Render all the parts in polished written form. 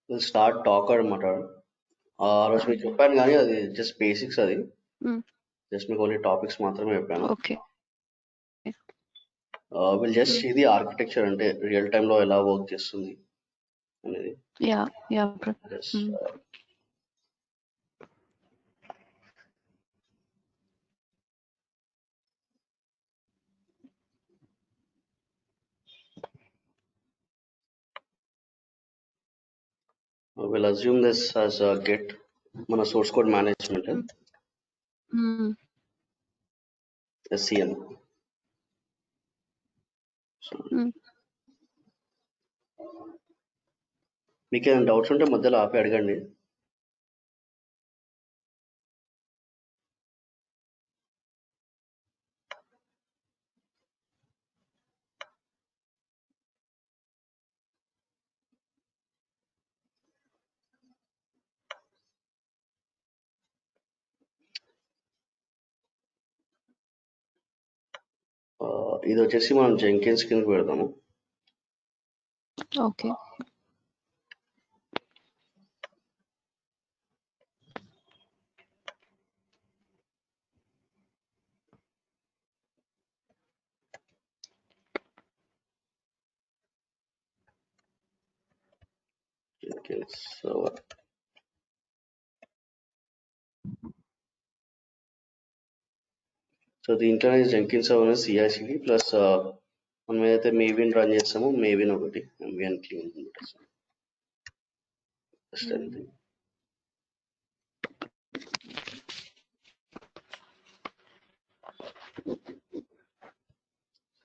Will start talk అనమాట. ఆ రోజు మీకు చెప్పాను కానీ అది జస్ట్ బేసిక్స్ అది. జస్ట్ మీకు ఓన్లీ టాపిక్స్ మాత్రమే చెప్పాను. ఓకే. విల్ జస్ట్ ఇది ఆర్కిటెక్చర్ అంటే రియల్ టైమ్ లో ఎలా వర్క్ చేస్తుంది అనేది. Yeah bro. Will assume this as get మన సోర్స్ కోడ్ మేనేజ్మెంట్ SCM. మీకు ఏమైనా డౌట్స్ ఉంటే మధ్యలో ఆపి అడగండి. ఇది వచ్చేసి మనం జెంకిన్స్ కిందకి పెడదాము. ఓకే. Jenkins server. సో దీంట్లోనే జెంకిన్స్ సర్వర్ CI/CD ప్లస్ మనం ఏదైతే మేవిన్ రన్ చేస్తామో మేవిన్ ఒకటి MVN clean just anything.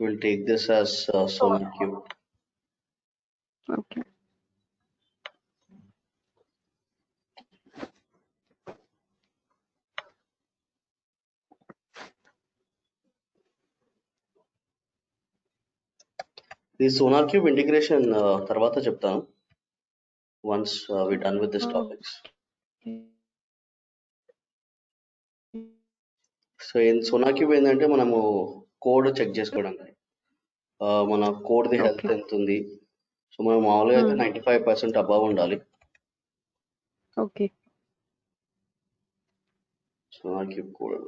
We'll take this as SonarQube. Okay. The SonarQube integration తర్వాత చెప్తాను. Once we're done with these topics. So SonarQube ఏంటంటే మనము కోడ్ చెక్ చేసుకోవడానికి, మన కోడ్ ది హెల్త్ ఎంత ఉంది. సో మనం మామూలుగా అయితే 95% అబవ్ ఉండాలి. Okay. SonarQube code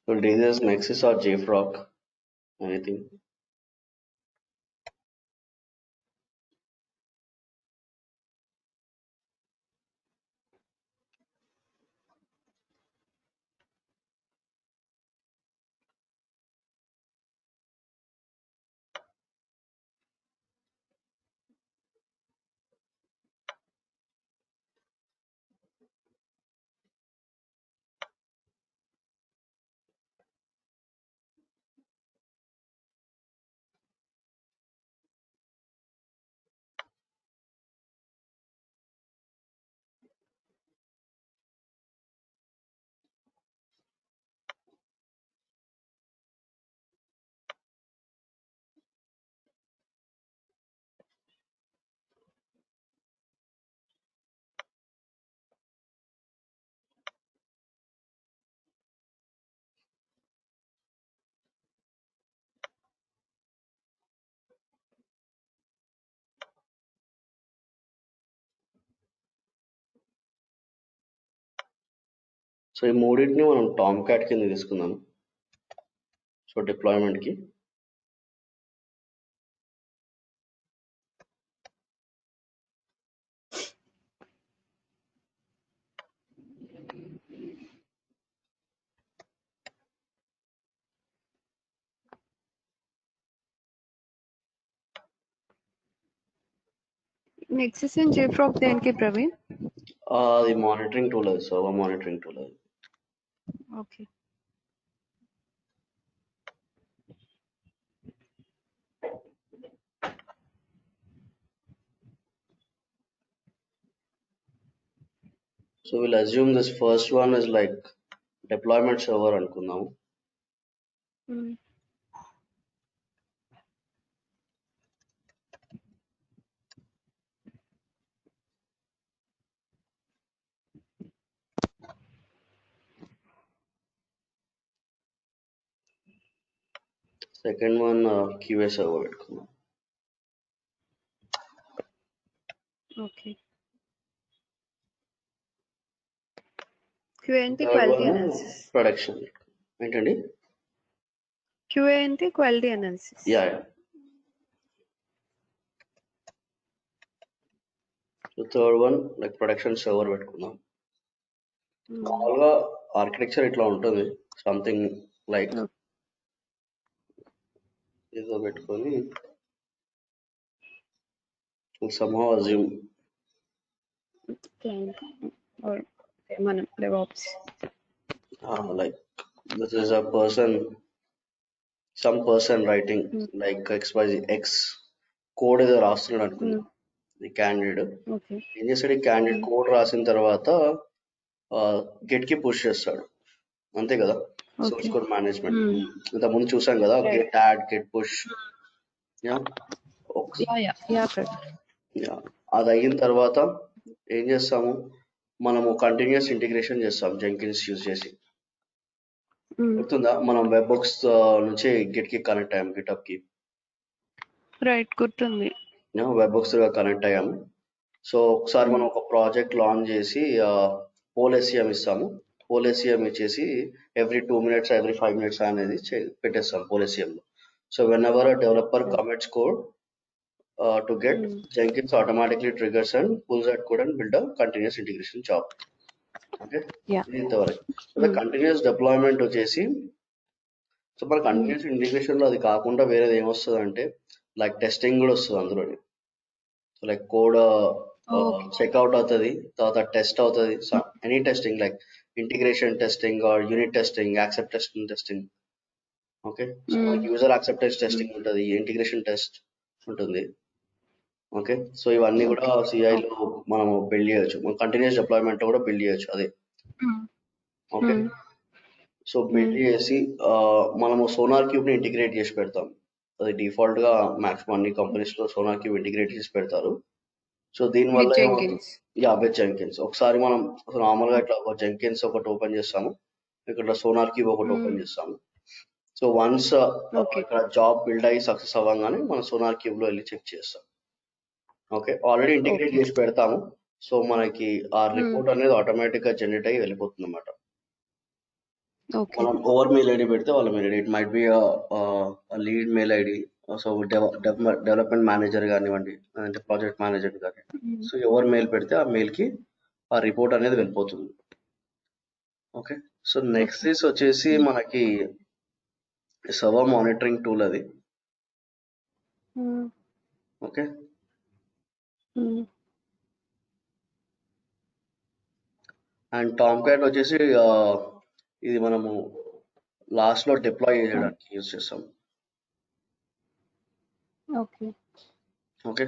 will take this Nexus or JFrog, anything. So ఈ మూడింటిని మనం టామ్ క్యాట్ కింద తీసుకుందాం. సో డిప్లాయ్మెంట్కి నెక్సస్ అండ్ JFrog దేనికి ప్రవీణ్? అది మానిటరింగ్ టూల్, అది సర్వర్ మానిటరింగ్ టూల్ అది. Okay. So we'll assume this first one is like deployment server అనుకుందాము. సెకండ్ వన్ QA server పెట్టుకుందాం. ఓకే. QA ఏంటి? Third quality one analysis. Production. ఏంటండి? QA ఏంటి? Quality analysis. Yeah. So third one like production server పెట్టుకుందాం. మామూలుగా architecture ఇట్లా ఉంటుంది, something like ఏదో పెట్టుకొని somehow assume క్లయింట్ ఆర్ మనం DevOps. like this is a person, some person writing like XYZ X code ఏదో రాస్తున్నాడు అనుకున్నాం. ఈ క్యాండిడేట్ ఓకే. ఏం చేస్తాడు, ఈ క్యాండిడేట్ కోడ్ రాసిన తర్వాత గెట్ కి పుష్ చేస్తాడు, అంతే కదా సోర్స్ కోడ్ మేనేజ్మెంట్. ఇంత ముందు చూసాం కదా, గెట్ యాడ్, గెట్ పుష్. అది అయిన తర్వాత ఏం చేస్తాము, మనము కంటిన్యూస్ ఇంటిగ్రేషన్ చేస్తాం జెంకిన్స్ యూజ్ చేసి. గుర్తుందా, మనం వెబ్ బుక్స్ నుంచి గిట్ కి కనెక్ట్ అయ్యాం, గిటప్ కి. రైట్, గుర్తుంది. వెబ్ బుక్స్ కనెక్ట్ అయ్యాము. సో ఒకసారి మనం ఒక ప్రాజెక్ట్ లాంచ్ చేసి పోల్ SCM ఇస్తాము. పోల్ SCM ఇచ్చేసి ఎవ్రీ 2 minutes, ఎవ్రీ 5 minutes అనేది పెట్టేస్తాం పోల్ SCM లో. So when ever developer commits code to get Jenkins automatically triggers and pulls that code and build a continuous integration job. Okay. ఇది ఇంతవరకు. So continuous deployment వచ్చేసి, so మన continuous integration లో అది కాకుండా వేరేది ఏమొస్తుంది అంటే లైక్ టెస్టింగ్ కూడా వస్తుంది అందులో. సో లైక్ కోడ్ చెక్అవుట్ అవుతుంది, తర్వాత టెస్ట్ అవుతుంది, any testing like integration testing are unit testing, acceptance testing. Okay. So user acceptance testing ఉంటుంది, ఇంటిగ్రేషన్ టెస్ట్ ఉంటుంది. ఓకే. సో ఇవన్నీ కూడా సిఐలో మనం బిల్డ్ చేయొచ్చు, మనం కంటిన్యూస్ డిప్లాయ్మెంట్ కూడా బిల్డ్ చేయొచ్చు అదే. ఓకే. సో బిల్డ్ చేసి మనము సోనార్ క్యూబ్ ని ఇంటిగ్రేట్ చేసి పెడతాం. అది డిఫాల్ట్ గా మాక్సిమం అన్ని కంపెనీస్ లో సోనార్ క్యూబ్ ఇంటిగ్రేట్ చేసి పెడతారు. సో దీనివల్ల విత్ జెంకిన్స్ ఒకసారి మనం నార్మల్ గా ఇట్లా ఒక జెంకిన్స్ ఒకటి ఓపెన్ చేస్తాము, ఇక్కడ సోనార్ క్యూబ్ ఒకటి ఓపెన్ చేస్తాము. సో వన్స్ ఇక్కడ జాబ్ బిల్డ్ అయ్యి సక్సెస్ అవ్వగానే మనం సోనార్ క్యూబ్ లో వెళ్ళి చెక్ చేస్తాం. ఓకే. ఆల్రెడీ ఇంటిగ్రేట్ చేసి పెడతాము. సో మనకి ఆ రిపోర్ట్ అనేది ఆటోమేటిక్ గా జనరేట్ అయ్యి వెళ్ళిపోతుంది అన్నమాట. మనం ఓవర్ మెయిల్ ఐడి పెడితే వాళ్ళ mail ID, it might be lead mail ID, so development manager కానివ్వండి, అంటే ప్రాజెక్ట్ మేనేజర్ కానీ, సో ఎవరు మెయిల్ పెడితే ఆ మెయిల్ కి ఆ రిపోర్ట్ అనేది వెళ్ళిపోతుంది. ఓకే. సో నెక్స్ట్ వచ్చేసి మనకి సర్వర్ మానిటరింగ్ టూల్ అది. ఓకే. అండ్ టామ్ క్యాట్ వచ్చేసి ఇది మనము లాస్ట్ లో డిప్లాయ్ చేయడానికి యూజ్ చేస్తాం. ఓకే.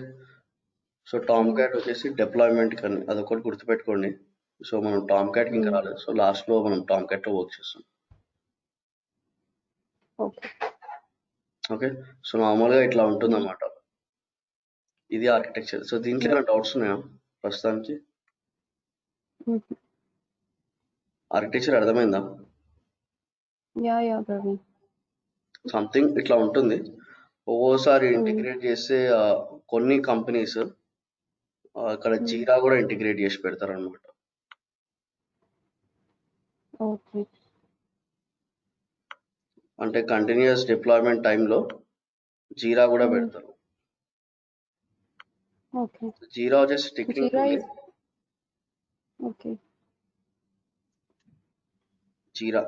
సో టామ్ క్యాట్ వచ్చేసి డిప్లాయ్మెంట్ కానీ అదొకటి గుర్తుపెట్టుకోండి. సో మనం టామ్ క్యాట్ ఇంకా రాలేదు, సో లాస్ట్ లో మనం టామ్ క్యాట్ తో వర్క్ చేస్తాం. ఓకే. సో నార్మల్గా ఇట్లా ఉంటుంది అన్నమాట, ఇది ఆర్కిటెక్చర్. సో దీంట్లో ఏమైనా డౌట్స్ ఉన్నాయా ప్రస్తుతానికి? ఆర్కిటెక్చర్ అర్థమైందా? సంథింగ్ ఇట్లా ఉంటుంది. ఒక్కోసారి ఇంటిగ్రేట్ చేస్తే కొన్ని కంపెనీస్ ఇక్కడ జీరా కూడా ఇంటిగ్రేట్ చేసి పెడతారు అనమాట. అంటే కంటిన్యూస్ డిప్లాయ్మెంట్ టైంలో జీరా కూడా పెడతారు. జీరా వచ్చేసి టికెటింగ్ టూల్. జీరా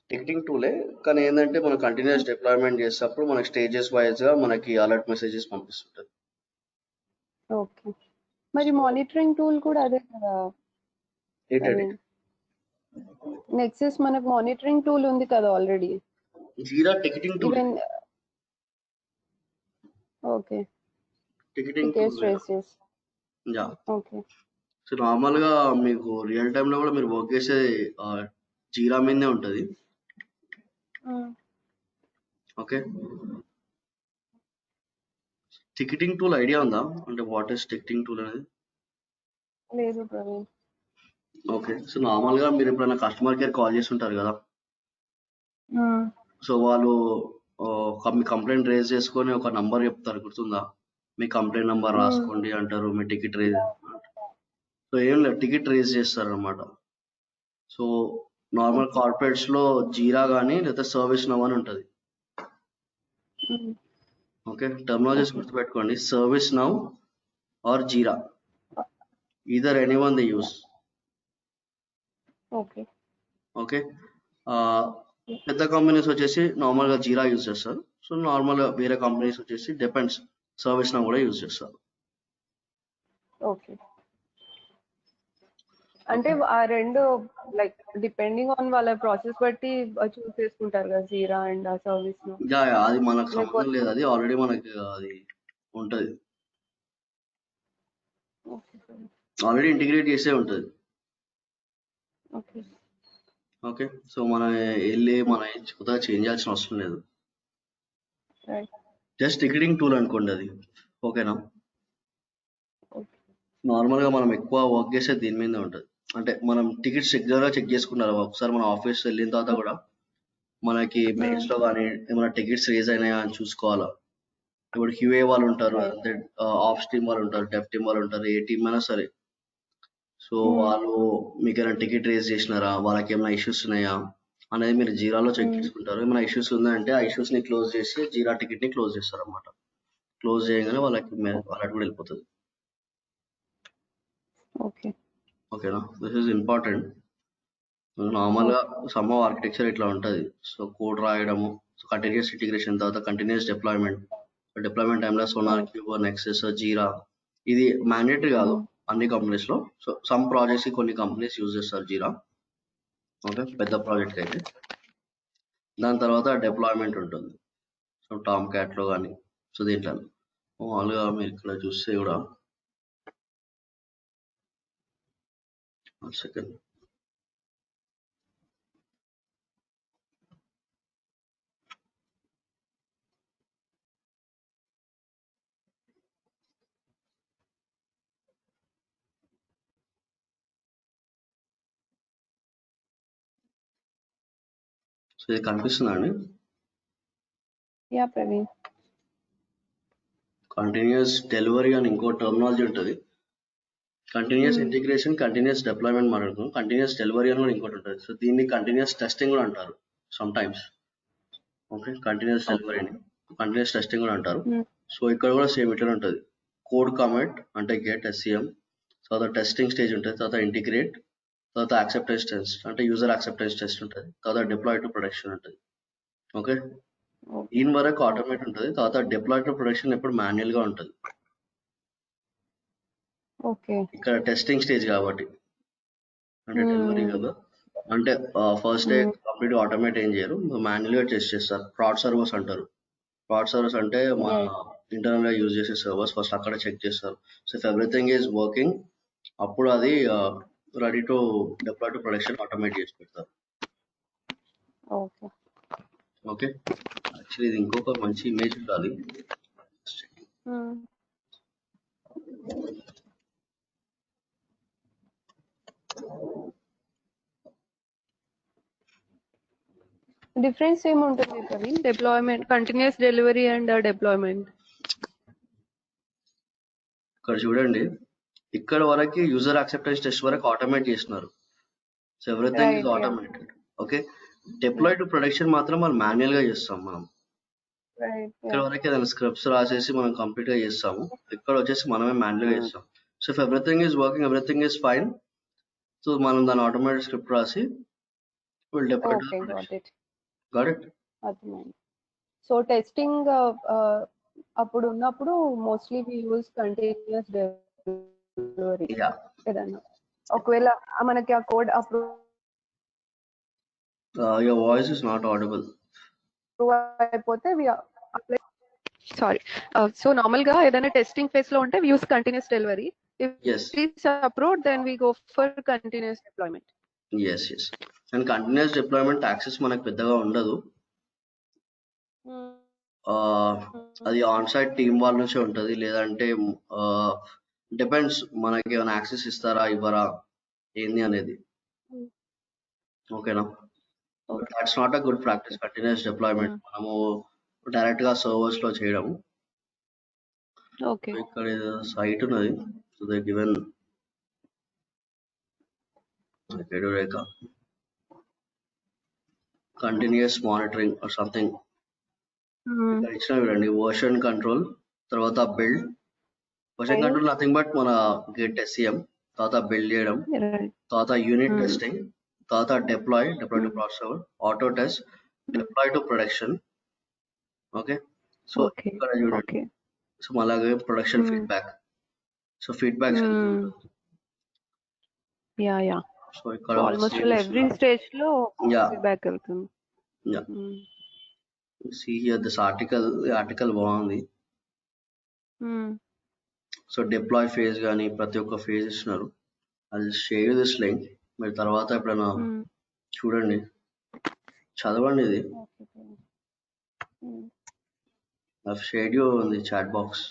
టికెటింగ్ టూలే, కానీ ఏంటంటే మనం కంటిన్యూస్ డిప్లాయ్మెంట్ చేసేటప్పుడు మనకి స్టేజెస్ వైజ్ గా మనకి అలర్ట్ మెసేజెస్ పంపిస్తుంటది. ఓకే. మరి మానిటరింగ్ టూల్ కూడా అదే కదా ఏంటండి ప్రవీణ్? నెక్సస్ మనకు మానిటరింగ్ టూల్ ఉంది కదా already. Jira ticketing tool even okay. Ticketing tickets tool raise చేసి యా. ఓకే. సో నార్మల్గా మీకు రియల్ టైంలో కూడా మీరు వర్క్ చేసే జీరా మీదే ఉంటుంది. ఓకే, టికెటింగ్ టూల్ ఐడియా ఉందా? అంటే వాట్ ఈస్ టికెటింగ్ టూల్ అనేది? లేదు ప్రవీణ్. ఓకే, సో నార్మల్గా మీరు ఎప్పుడైనా కస్టమర్ కేర్ కాల్ చేసి ఉంటారు కదా, సో వాళ్ళు మీ కంప్లైంట్ రేజ్ చేసుకొని ఒక నంబర్ చెప్తారు, గుర్తుందా? మీ కంప్లైంట్ నంబర్ రాసుకోండి అంటారు, మీ టికెట్ రేజ్. సో ఏం లేదు, టికెట్ రేజ్ చేస్తారు అనమాట. సో నార్మల్ కార్పొరేట్స్ లో జీరా కానీ లేదా సర్వీస్ నవ్ అని ఉంటుంది. ఓకే, టర్మినాలజీస్ గుర్తుపెట్టుకోండి, service now or Jira, either any one they use. Okay. Okay, పెద్ద కంపెనీస్ వచ్చేసి నార్మల్గా జీరా యూజ్ చేస్తారు. సో నార్మల్గా వేరే కంపెనీస్ వచ్చేసి డిపెండ్స్, సర్వీస్ నవ్ కూడా యూజ్ చేస్తారు. ఓకే. అంటే ఆ రెండు లైక్ డిపెండింగ్ ఆన్ వాళ్ళ ప్రాసెస్ బట్టి చూస్ చేసుకుంటారు కదా, జీరా అండ్ ఆ సర్వీస్ ను. యా, అది మనకు సంబంధం లేకపోతే లేదు, అది ఆల్రెడీ మనకి అది ఉంటుంది, ఆల్రెడీ ఇంటిగ్రేట్ చేసే ఉంటుంది. ఓకే. ఓకే, సో మనం వెళ్ళి మనం కొత్తగా చేంజ్ చేయాల్సిన అవసరం లేదు. రైట్. జస్ట్ టికెటింగ్ టూల్ అనుకోండి అది. ఓకేనా? ఓకే. నార్మల్గా మనం ఎక్కువ వర్క్ చేసేది దీని మీదే ఉంటుంది. అంటే మనం టికెట్స్ రెగ్యులర్గా చెక్ చేసుకున్నారు, ఒకసారి మన ఆఫీస్ వెళ్ళిన తర్వాత కూడా మనకి మెయిల్స్ లో కానీ ఏమైనా టికెట్స్ రేజ్ అయినాయా అని చూసుకోవాలా. ఇప్పుడు క్యూఏ వాళ్ళు ఉంటారు, అంటే ఆఫ్ స్ట్రీమ్ వాళ్ళు ఉంటారు, డెఫ్ టీమ్ వాళ్ళు ఉంటారు, ఏ టీమ్ అయినా సరే. సో వాళ్ళు మీకు ఏమైనా టికెట్ రేజ్ చేసినారా, వాళ్ళకి ఏమైనా ఇష్యూస్ ఉన్నాయా అనేది మీరు జీరాలో చెక్ చేసుకుంటారు. ఏమైనా ఇష్యూస్ ఉందంటే ఆ ఇష్యూస్ ని క్లోజ్ చేసి జీరా టికెట్ ని క్లోజ్ చేస్తారు అనమాట. క్లోజ్ చేయగానే వాళ్ళకి వాళ్ళకి కూడా వెళ్ళిపోతుంది. ఓకే. ఓకేనా? This is important. నార్మల్గా సమ్ ఆర్కిటెక్చర్ ఇట్లా ఉంటుంది. సో కోడ్ రాయడము, సో కంటిన్యూస్ ఇంటిగ్రేషన్, తర్వాత కంటిన్యూస్ డిప్లాయ్మెంట్. డిప్లాయ్మెంట్ టైంలో సోనార్ క్యూబ్, నెక్సస్, జీరా ఇది మ్యాండేటరీ కాదు అన్ని కంపెనీస్ లో. సో సమ్ ప్రాజెక్ట్స్ కి కొన్ని కంపెనీస్ యూజ్ చేస్తారు జీరా. ఓకే, పెద్ద ప్రాజెక్ట్ అయితే. దాని తర్వాత డిప్లాయ్మెంట్ ఉంటుంది, సో టామ్ క్యాట్ లో కానీ. సో దీంట్లో మామూలుగా మీరు ఇక్కడ చూస్తే కూడా సెకండ్, సో ఇది కనిపిస్తుందండి. యా ప్రవీణ్. కంటిన్యూస్ డెలివరీ అని ఇంకో టర్మినాలజీ ఉంటుంది. కంటిన్యూస్ ఇంటిగ్రేషన్, కంటిన్యూస్ డిప్లాయ్మెంట్ మాట్లాడుతున్నాం. కంటిన్యూస్ డెలివరీ అని కూడా ఇంకోటి ఉంటుంది. సో దీన్ని కంటిన్యూస్ టెస్టింగ్ కూడా అంటారు సమ్ టైమ్స్. ఓకే, కంటిన్యూస్ డెలివరీని కంటిన్యూస్ టెస్టింగ్ కూడా అంటారు. సో ఇక్కడ కూడా సేమ్ ఇట్లా ఉంటుంది. కోడ్ కమిట్ అంటే గెట్ ఎస్సిఎం, తర్వాత టెస్టింగ్ స్టేజ్ ఉంటుంది, తర్వాత ఇంటిగ్రేట్, తర్వాత యాక్సెప్టెన్స్ టెస్ట్ అంటే యూజర్ యాక్సెప్టెన్స్ టెస్ట్ ఉంటుంది, తర్వాత డిప్లాయ్ టు ప్రొడక్షన్ ఉంటుంది. ఓకే, దీని వరకు ఆటోమేట్ ఉంటుంది, తర్వాత డిప్లాయ్ టు ప్రొడక్షన్ ఎప్పుడు మాన్యువల్ గా ఉంటుంది. ఓకే. ఇక్కడ టెస్టింగ్ స్టేజ్ కాబట్టి, అంటే డెలివరీ కదా, అంటే ఫస్ట్ డే కంప్లీట్ ఆటోమేట్ ఏం చేయరు, మాన్యువల్ గా టెస్ట్ చేస్తారు. ఫ్రాడ్ సర్వర్స్ అంటారు. ఫ్రాడ్ సర్వర్స్ అంటే మన ఇంటర్నల్ గా యూజ్ చేసే సర్వర్స్, ఫస్ట్ అక్కడ చెక్ చేస్తారు. So if everything is working, అప్పుడు అది ready to deploy to production automate చేసి పెడతారు. ఓకే. ఓకే, యాక్చువల్లీ ఇది ఇంకొక మంచి ఇమేజ్ ఉండాలి. డిఫరెన్స్ ఏముంటుంది Praveen, deployment, continuous delivery and deployment? ఇక్కడ చూడండి, ఇక్కడ వరకు యూజర్ యాక్సెప్టెన్స్ టెస్ట్ వరకు ఆటోమేట్ చేస్తున్నారు. So everything is automated. Okay, deploy to production మాత్రం మనం మాన్యువల్ గా చేస్తాం. మనం ఇక్కడ వరకు ఏదైనా స్క్రిప్ట్స్ రాసేసి మనం కంప్లీట్ గా చేస్తాము, ఇక్కడ వచ్చేసి మనమే మాన్యువల్ గా చేస్తాం. So if everything is working, everything is fine, so మనం దాని ఆటోమేటిక్ స్క్రిప్ట్ రాసి will deploy to production. Got it? అర్థమైంది. సో టెస్టింగ్ అప్పుడు ఉన్నప్పుడు mostly we use continuous delivery యా ఏదన్నా ఒకవేళ మనకి ఆ code approve your voice is not audible. అయిపోతే అప్లై సారీ సో నార్మల్ గా ఏదైనా టెస్టింగ్ ఫేజ్ లో ఉంటే we use continuous delivery if yes it is approved then we go for continuous deployment. Yes yes and continuous deployment access మనకు పెద్దగా ఉండదు. అది on site team వాళ్ళ నుంచే ఉంటుంది, లేదంటే డిపెండ్స్ మనకి ఏమైనా యాక్సెస్ ఇస్తారా ఇవ్వరా ఏంది అనేది. ఓకేనా, that's not a good practice continuous deployment మనము డైరెక్ట్ గా సర్వర్స్ లో చేయడం. ఓకే ఇక్కడ సైట్ ఉన్నది, so they given Rekha continuous monitoring or something. ఇక్కడ ఇచ్చిన చూడండి, వర్షన్ కంట్రోల్, తర్వాత build. Version control nothing but మన గెట్ ఎస్సిఎం, తర్వాత బిల్డ్ చేయడం, తర్వాత యూనిట్ టెస్టింగ్, తర్వాత deploy to processor, auto test, deploy to production. Okay, so ఇక్కడ చూడండి, సో అలాగే production feedback, so feedback yeah yeah so ఇక్కడ ఆల్మోస్ట్ ఎవ్రీ స్టేజ్ లో ఫీడ్బ్యాక్ వెళ్తుంది. see here this article బాగుంది. సో డిప్లాయ్ ఫేజ్ కానీ ప్రతి ఒక్క ఫేజ్ ఇస్తున్నారు. అది షేర్ దిస్ లింక్, మీరు తర్వాత ఎప్పుడైనా చూడండి, చదవండి. ఇది షేర్ యూ ఉంది చాట్ బాక్స్.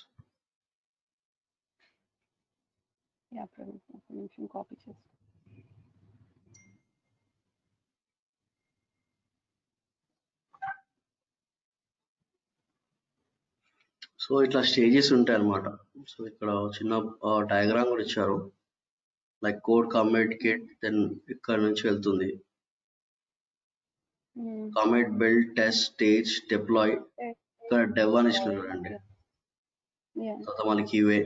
కాపీ చేసి సో ఇట్లా స్టేజెస్ ఉంటాయి అన్నమాట. సో ఇక్కడ చిన్న డయాగ్రామ్ కూడా ఇచ్చారు, like code commit git, then ఇక్కడ నుంచి వెళ్తుంది commit, build, test, stage, deploy. ఇక్కడ డెవ్ అని ఇచ్చిన చూడండి, తర్వాత మళ్ళీ QA.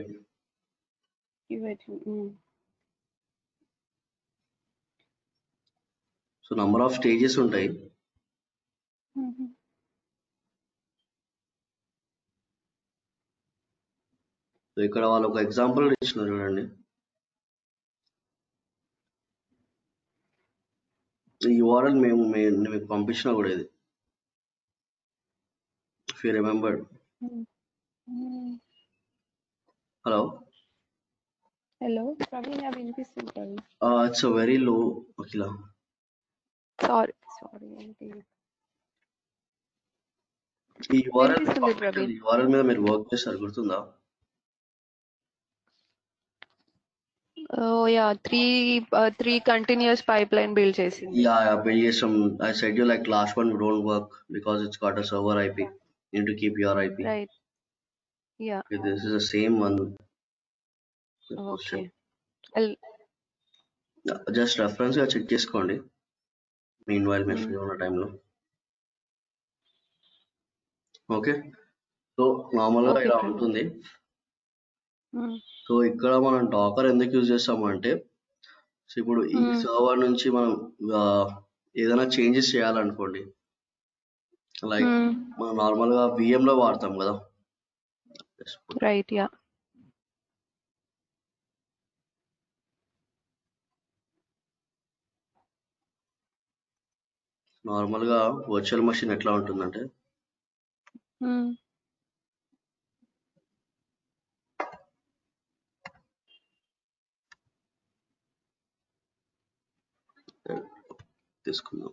So number of stages ఉంటాయి. సో ఇక్కడ వాళ్ళు ఒక ఎగ్జాంపుల్ ఇచ్చిన చూడండి, ఈ URL మేము మీకు పంపించినా కూడా ఇది, if you remember. Hello Praveen, వినిపిస్తుంది. It's very low Akhila. Sorry ఈ URL మీద మీరు వర్క్ చేస్తారు, గుర్తుందా? Yeah three continuous pipe line build చేసింది. బిల్డ్ చేసాం. I said you like last one don't work because it's got a server IP. You need to keep your IP. Right. Yeah. Okay, this is the same one. Okay. Just reference గా check చేసుకోండి mean while మీరు free ఉన్న టైంలో. Okay, so నార్మల్గా ఇలా ఉంటుంది. So ఇక్కడ మనం డాకర్ ఎందుకు యూజ్ చేస్తాము అంటే, సో ఇప్పుడు ఈ సర్వర్ నుంచి మనం ఏదైనా చేంజెస్ చేయాలనుకోండి, లైక్ మనం నార్మల్ గా VM లో వాడతాం కదా. రైట్. యా నార్మల్ గా వర్చువల్ మెషిన్ ఎట్లా ఉంటుందంటే, తీసుకుందాం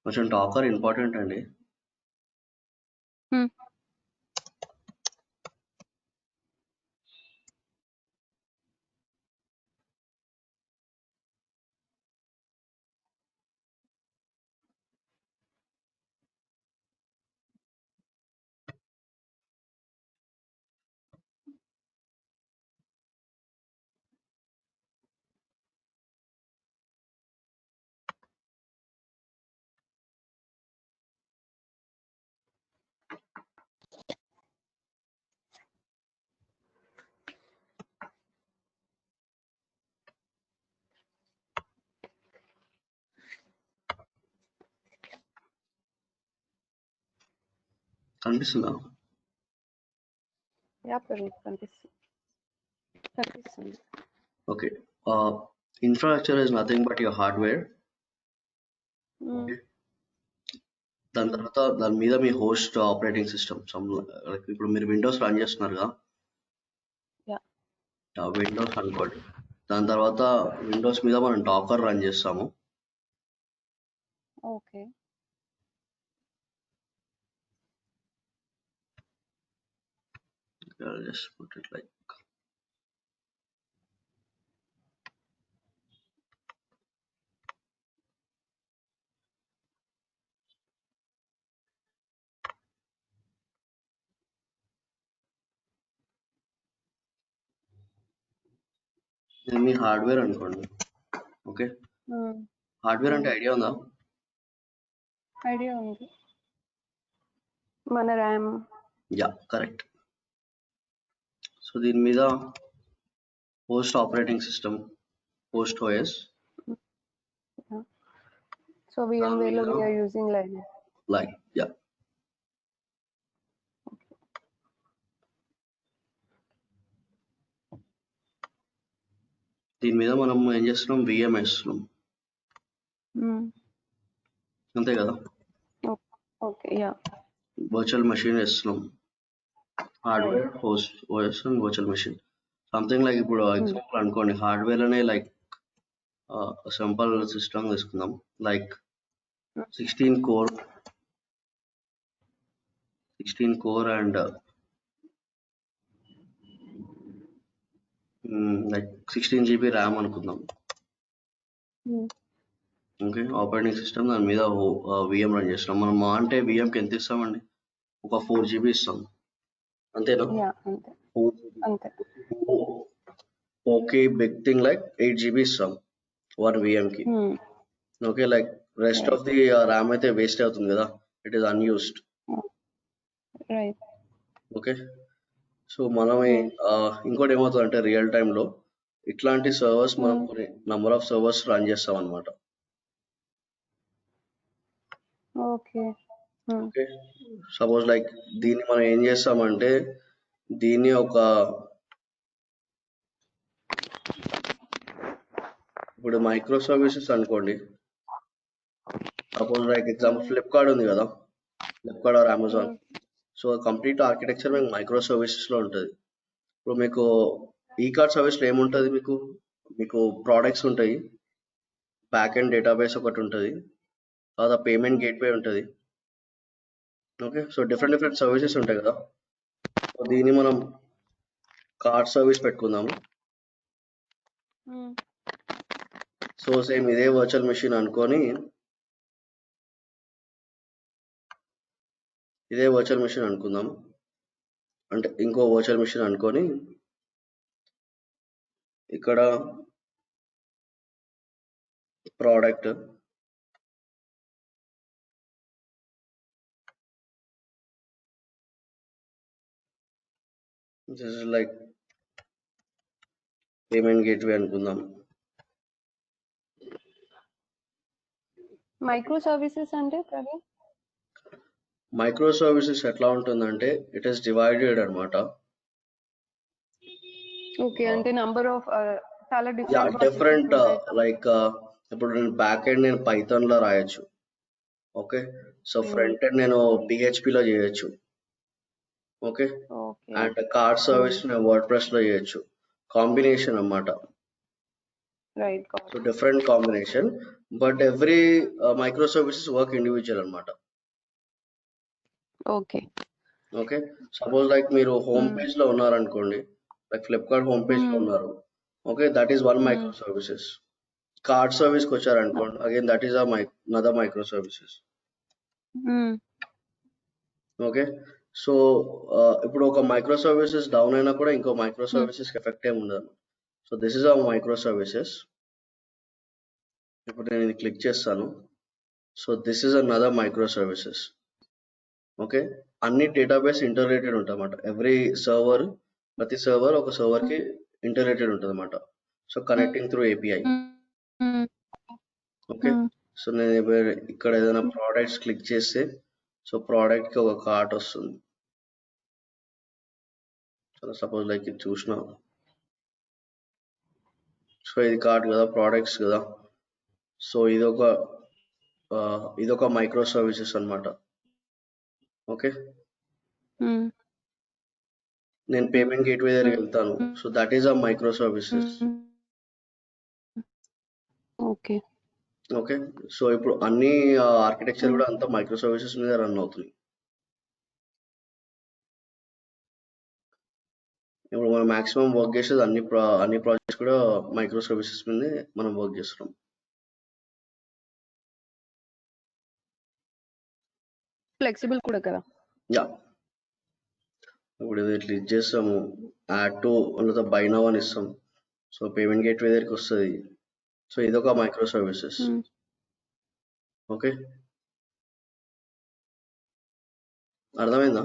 కొంచెం డాకర్ ఇంపార్టెంట్ అండి. కనిపిస్తుందా? యా ప్రవీణ్ కనిపిస్తుంది. Okay. Infrastructure is nothing but your hardware. Okay. దాని తర్వాత దాని మీద మీ హోస్ట్ ఆపరేటింగ్ సిస్టమ్ ఇప్పుడు మీరు విండోస్ రన్ చేస్తున్నారు కదా, యా విండోస్ అనుకోండి. దాని తర్వాత విండోస్ మీద మనం డాకర్ రన్ చేస్తాము. Okay. Just put it like ఇది మీ హార్డ్వేర్ అనుకోండి. ఓకే. హార్డ్వేర్ అంటే ఐడియా ఉందా? ఐడియా ఉంది. మన ర్యామ్. Yeah correct. సో దీని మీద host operating system, host OS. So VMware లో we are using Linux. Yeah. దీని మీద మనం ఏం చేస్తున్నాం, VM వేస్తున్నాం. అంతే కదా? ఓకే. యా. వర్చువల్ మెషిన్ వేస్తున్నాం. Hardware, host OS and virtual machine. Something like ఇప్పుడు ఎగ్జాంపుల్ అనుకోండి, హార్డ్వేర్ అనే లైక్ సింపుల్ సిస్టమ్ తీసుకుందాం, like 16 core and like 16 GB RAM అనుకుందాం. ఓకే. ఆపరేటింగ్ సిస్టమ్ దాని మీద VM రన్ చేస్తున్నాం. మనం అంటే VMకి ఎంత ఇస్తామండి? ఒక 4 GB ఇస్తాం. అంతేనా? Okay. Big thing like 8 GB ఇస్తాం 1 VMకి. Okay. Like rest of the RAM అయితే వేస్ట్ అవుతుంది కదా, it is unused. Okay. So మనం ఇంకోటి ఏమవుతుంది అంటే రియల్ టైంలో ఇట్లాంటి సర్వర్స్ మనం కొన్ని నంబర్ ఆఫ్ సర్వర్స్ రన్ చేస్తాం అనమాట. ఓకే. సపోజ్ లైక్ దీన్ని మనం ఏం చేస్తామంటే దీన్ని ఇప్పుడు మైక్రో సర్వీసెస్ అనుకోండి. సపోజ్ లైక్ ఎగ్జాంపుల్ ఫ్లిప్కార్ట్ ఉంది కదా, Flipkart or Amazon. So complete architecture మీకు మైక్రో సర్వీసెస్ లో ఉంటుంది. ఇప్పుడు మీకు ఈ కార్డ్ సర్వీస్లో ఏముంటుంది, మీకు ప్రోడక్ట్స్ ఉంటాయి, బ్యాక్ ఎండ్ డేటాబేస్ ఒకటి ఉంటుంది, తర్వాత పేమెంట్ గేట్వే ఉంటుంది. ఓకే. సో డిఫరెంట్ సర్వీసెస్ ఉంటాయి కదా. సో దీన్ని మనం కార్డ్ సర్వీస్ పెట్టుకుందాము. సో సేమ్ ఇదే వర్చువల్ మెషిన్ అనుకొని అంటే ఇంకో వర్చువల్ మెషిన్ అనుకొని ఇక్కడ product, this is like payment gateway అనుకుందాం. మైక్రో సర్వీసెస్ అంటే ప్రవీణ్? మైక్రో సర్వీసెస్ ఎట్లా ఉంటుందంటే ఇట్ ఈస్ డివైడెడ్ అనమాట. ఓకే. అంటే నంబర్ ఆఫ్ చాలా డిఫరెంట్ లైక్ ఇప్పుడు నేను బ్యాక్ ఎండ్ నేను పైథాన్ లో రాయొచ్చు. ఓకే. సో ఫ్రంట్ ఎండ్ నేను PHP లో చేయొచ్చు. ఓకే. అండ్ కార్డ్ సర్వీస్ నేను వర్డ్ ప్రెస్ లో చేయొచ్చు. కాంబినేషన్ అన్నమాట. So different combination, but every micro services work individual అన్నమాట. ఓకే. సపోజ్ లైక్ మీరు హోమ్ పేజ్ లో ఉన్నారనుకోండి, లైక్ ఫ్లిప్కార్ట్ హోమ్ పేజ్ లో ఉన్నారు. Okay. That is one micro services. Card service కి వచ్చారనుకోండి, again that is another micro services. Okay. So ఇప్పుడు ఒక మైక్రో సర్వీసెస్ డౌన్ అయినా కూడా ఇంకో మైక్రో సర్వీసెస్ కి ఎఫెక్ట్ ఏమి ఉండదు. So this is our micro services. ఇప్పుడు నేను ఇది క్లిక్ చేస్తాను. So this is another micro services. Okay. అన్ని డేటాబేస్ ఇంటర్రేటెడ్ ఉంటుంది అన్నమాట. ప్రతి సర్వర్ ఒక సర్వర్ కి ఇంటర్రేటెడ్ ఉంటుంది అన్నమాట. So connecting through API. Okay. So నేను ఇక్కడ ఏదైనా ప్రోడక్ట్స్ క్లిక్ చేస్తే సో ప్రోడక్ట్కి ఒక కార్ట్ వస్తుంది. సో సపోజ్ లైక్ ఇది చూసిన, సో ఇది కార్ట్ కదా, ప్రోడక్ట్స్ కదా. సో ఇదొక మైక్రో సర్వీసెస్ అనమాట. ఓకే, నేను పేమెంట్ గేట్వే దగ్గరికి వెళ్తాను. So that is a micro services. Okay okay, so ఇప్పుడు అన్ని ఆర్కిటెక్చర్ కూడా అంతా మైక్రో సర్వీసెస్ మీద రన్ అవుతుంది. ఇప్పుడు మనం మాక్సిమం వర్క్ చేసేది అన్ని ప్రాజెక్ట్స్ కూడా మైక్రో సర్వీసెస్ మీదే మనం వర్క్ చేస్తున్నాం. ఫ్లెక్సిబుల్ కూడా కదా. యా, ఇప్పుడు ఇది ఇట్లా ఇచ్చేస్తాము, యాడ్ టు అందులో బై నౌ అని ఇస్తాం. సో పేమెంట్ గేట్వే దగ్గరికి వస్తుంది. సో ఇదొక మైక్రో సర్వీసెస్. ఓకే, అర్థమైందా?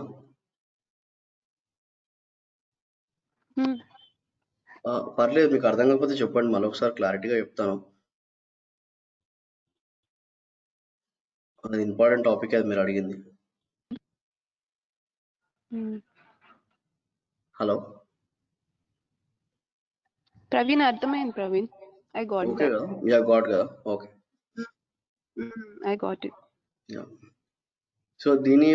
పర్లేదు, మీకు అర్థం కాకపోతే చెప్పండి, మళ్ళీ ఒకసారి క్లారిటీగా చెప్తాను. అది ఇంపార్టెంట్ టాపిక్, అది మీరు అడిగింది. హలో ప్రవీణ్, అర్థమైంది ప్రవీణ్. ఐ గాట్ ఓకే కదా, యా గాట్ కదా, okay. I got it. Yeah, so దీని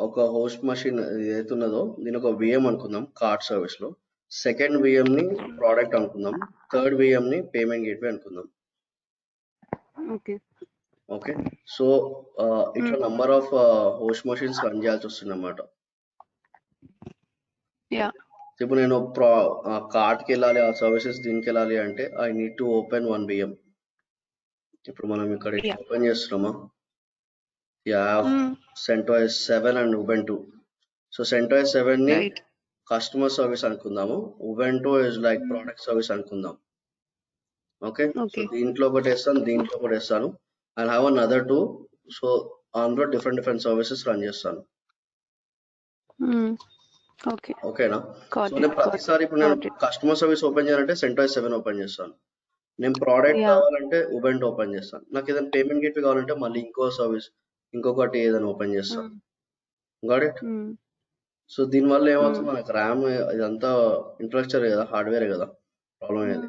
ఒక హోస్ట్ మషిన్ ఏదైతే ఉన్నదో దీని ఒక విఎం అనుకుందాం కార్ట్ సర్వీస్ లో. సెకండ్ విఎం ని ప్రోడక్ట్ అనుకుందాం. థర్డ్ విఎం ని పేమెంట్ గేట్వే అనుకుందాం. ఓకే ఓకే, సో ఇట్లా number of host machines run చేయాల్సి వస్తుంది అన్నమాట. యా, ఇప్పుడు నేను కార్ట్కి వెళ్ళాలి, ఆ సర్వీసెస్ దీనికి వెళ్ళాలి అంటే I need to open 1 VM. ఇప్పుడు మనం ఇక్కడ ఓపెన్ చేస్తున్నామా, CentOS 7 and Ubuntu. So CentOS 7 ని కస్టమర్ సర్వీస్ అనుకుందాము, Ubuntu is like product service అనుకుందాం. ఓకే, సో దీంట్లో ఒకటి వేస్తాను, దీంట్లో ఒకటి వేస్తాను. I have another 2. సో అందులో డిఫరెంట్ సర్వీసెస్ రన్ చేస్తాను. ఓకేనా? సో నేను ప్రతిసారి ఇప్పుడు నేను కస్టమర్ సర్వీస్ ఓపెన్ చేయాలంటే CentOS 7 ఓపెన్ చేస్తాను. నేను ప్రోడక్ట్ కావాలంటే Ubuntu ఓపెన్ చేస్తాను. నాకు ఏదైనా పేమెంట్ గేట్వే కావాలంటే మళ్ళీ ఇంకో సర్వీస్ ఇంకొకటి ఏదైనా ఓపెన్ చేస్తాను. Got it? సో దీనివల్ల ఏమవుతుంది, మనకు ర్యామ్ ఇదంతా ఇన్ఫ్రాస్ట్రక్చర్ కదా, హార్డ్వేర్ కదా ప్రాబ్లం అయ్యేది.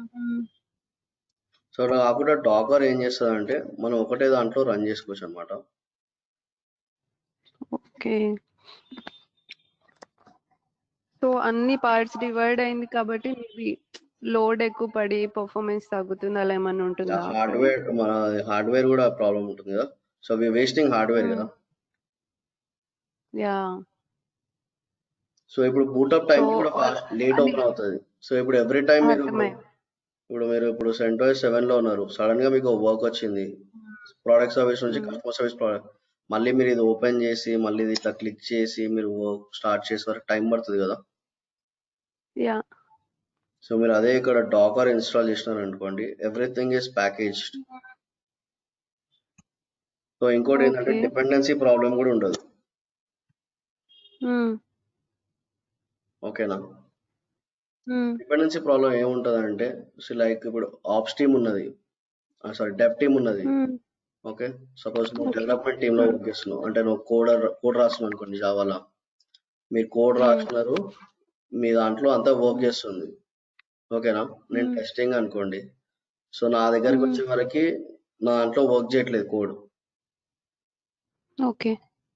సో అలా కాకుండా డాకర్ ఏం చేస్తుందంటే మనం ఒకటే దాంట్లో రన్ చేసుకోవచ్చు అనమాట. ఓకే, సో అన్ని పార్ట్స్ డివైడ్ అయింది కాబట్టి మేబీ లోడ్ ఎక్కువ పడి పర్ఫార్మెన్స్ తగ్గుతుంది, అలా ఏమన్నా ఉంటుందా? హార్డ్వేర్ కూడా ప్రాబ్లం ఉంటుంది కదా. సో వి వేస్టింగ్ హార్డ్వేర్ కదా. యా, సో ఇప్పుడు బూటప్ టైం కూడా లేట్ ఓపెన్ అవుతుంది. సో ఇప్పుడు ఎవ్రీ టైం ఇప్పుడు CentOS 7 లో ఉన్నారు, సడన్ గా మీకు వర్క్ వచ్చింది ప్రోడక్ట్ సర్వీస్ నుంచి కస్టమర్ సర్వీస్ ప్రోడక్ట్, మళ్ళీ మీరు ఇది ఓపెన్ చేసి మళ్ళీ ఇది ఇట్లా క్లిక్ చేసి మీరు వర్క్ స్టార్ట్ చేసే వరకు టైం పడుతుంది కదా. యా, సో మీరు అదే ఇక్కడ డాకర్ ఇన్స్టాల్ చేసినారు అనుకోండి, ఎవ్రీథింగ్ ఈస్ ప్యాకేజ్డ్. సో ఇంకోటి ఏంటంటే డిపెండెన్సీ ప్రాబ్లం కూడా ఉండదు. ఓకేనా? డిపెండెన్సీ ప్రాబ్లం ఏముంటది అంటే, లైక్ ఇప్పుడు ఆప్స్ టీమ్ ఉన్నది, సారీ డెవ్ టీమ్ ఉన్నది. ఓకే, సపోజ్ నువ్వు డెవలప్మెంట్ టీమ్ లో వర్క్ చేస్తున్నావు అంటే నువ్వు కోడ్ రాస్తున్నావు అనుకోండి, జావాలా మీరు కోడ్ రాస్తున్నారు, మీ దాంట్లో అంతా వర్క్ చేస్తుంది. ఓకేనా? నేను టెస్టింగ్ అనుకోండి, సో నా దగ్గరికి వచ్చే వరకు నా దాంట్లో వర్క్ చేయట్లేదు కోడ్.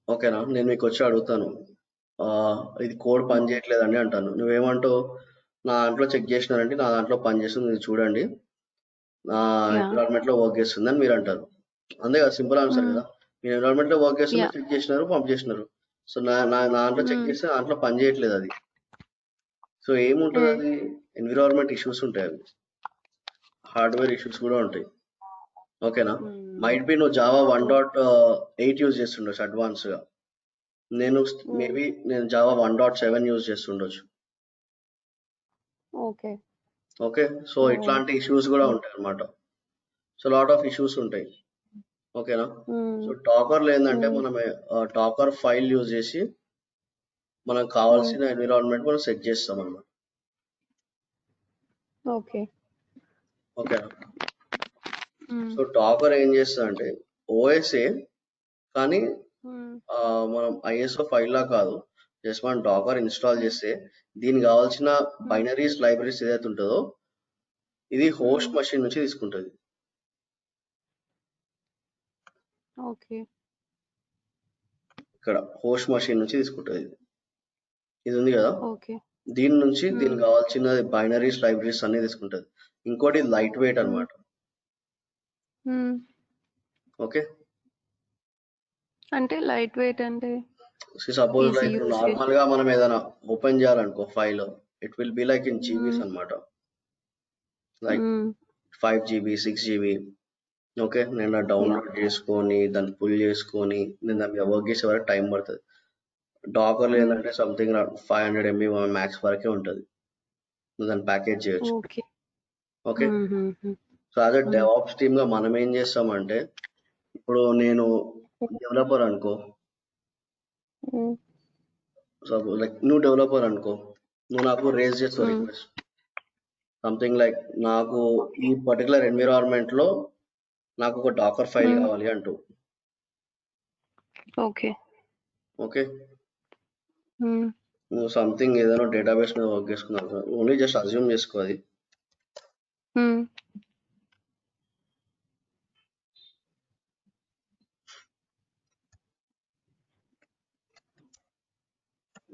ఓకేనా? నేను మీకు వచ్చి అడుగుతాను, ఇది కోడ్ పని చేయట్లేదండి అంటాను. నువ్వేమంటావు, నా దాంట్లో చెక్ చేసినారంటే నా దాంట్లో పని చేస్తుంది, చూడండి నా ఎన్విరాన్మెంట్ లో వర్క్ చేస్తుంది అని మీరు అంటారు. అంతే కదా, సింపుల్ ఆన్సర్ కదా. మీరు ఎన్విరాన్మెంట్ లో వర్క్ చేస్తుంది, చెక్ చేసినారు, పంప్ చేసినారు. సో నా దాంట్లో చెక్ చేస్తే దాంట్లో పని చేయట్లేదు అది. సో ఏముంటుంది, అది ఎన్విరాన్మెంట్ ఇష్యూస్ ఉంటాయి, అవి హార్డ్వేర్ ఇష్యూస్ కూడా ఉంటాయి. ఓకేనా? మైట్ బి నువ్వు జావా 1.8 యూజ్ చేస్తుండొచ్చు అడ్వాన్స్ గా, మేబీ నేను జావా 1.7 యూజ్ చేస్తుండొచ్చు. ఓకే, సో ఇట్లాంటి ఇష్యూస్ కూడా ఉంటాయి అన్నమాట. సో లాట్ ఆఫ్ ఇష్యూస్ ఉంటాయి. ఓకేనా? సో డాకర్ లో ఏంటంటే మనం డాకర్ ఫైల్ యూజ్ చేసి మనకు కావాల్సిన ఎన్విరాన్మెంట్ మనం సెట్ చేస్తాం అన్నమాట. ఓకేనా? సో డాకర్ ఏం చేస్తుంది అంటే ఓఎస్ఏ, కానీ మనం ఐఎస్ఓ ఫైల్ లా కాదు, జస్ట్ మనం డాకర్ ఇన్స్టాల్ చేస్తే దీనికి కావాల్సిన బైనరీస్ లైబ్రరీస్ ఏదైతే ఉంటుందో ఇది హోస్ట్ మషిన్ నుంచి తీసుకుంటుంది. ఓకే. ఇక్కడ హోస్ట్ మషిన్ నుంచి తీసుకుంటుంది. ఇది ఉంది కదా, ఓకే. దీని నుంచి దీనికి కావాల్సిన బైనరీస్ లైబ్రరీస్ అన్ని తీసుకుంటుంది. ఇంకోటి లైట్ వెయిట్ అన్నమాట. ఓకే, అంటే లైట్ వెయిట్ అంటే suppose easy like use normal గా మనం ఏదైనా ఓపెన్ చేయాలనుకో file, it will be like in GBs అన్నమాట, లైక్ 5 GB 6 GB. ఓకే, నేను డౌన్లోడ్ చేసుకొని దాన్ని పుల్ చేసుకొని నేను దాని మీద వర్క్ చేసే వరకు టైం పడుతుంది. డాకర్లో ఏంటంటే సంథింగ్ 500 MB మ్యాక్స్ వరకే ఉంటుంది, నువ్వు దాన్ని ప్యాకేజ్ చేయొచ్చు. Okay. Okay, so as a DevOps team గా మనం ఏం చేస్తామంటే, ఇప్పుడు నేను డెవలపర్ అనుకో, సో లైక్ నువ్వు డెవలపర్ అనుకో, నువ్వు నాకు రేజ్ చేస్తావు రిక్వెస్ట్ సంథింగ్ లైక్ నాకు ఈ పర్టికులర్ ఎన్విరాన్మెంట్ లో నాకు ఒక డాకర్ ఫైల్ కావాలి అంటూ. ఓకే. ఓకే, నువ్వు సంథింగ్ ఏదైనా డేటాబేస్ మీద వర్క్ చేసుకున్నావు, ఓన్లీ జస్ట్ అజ్యూమ్ చేసుకో అది.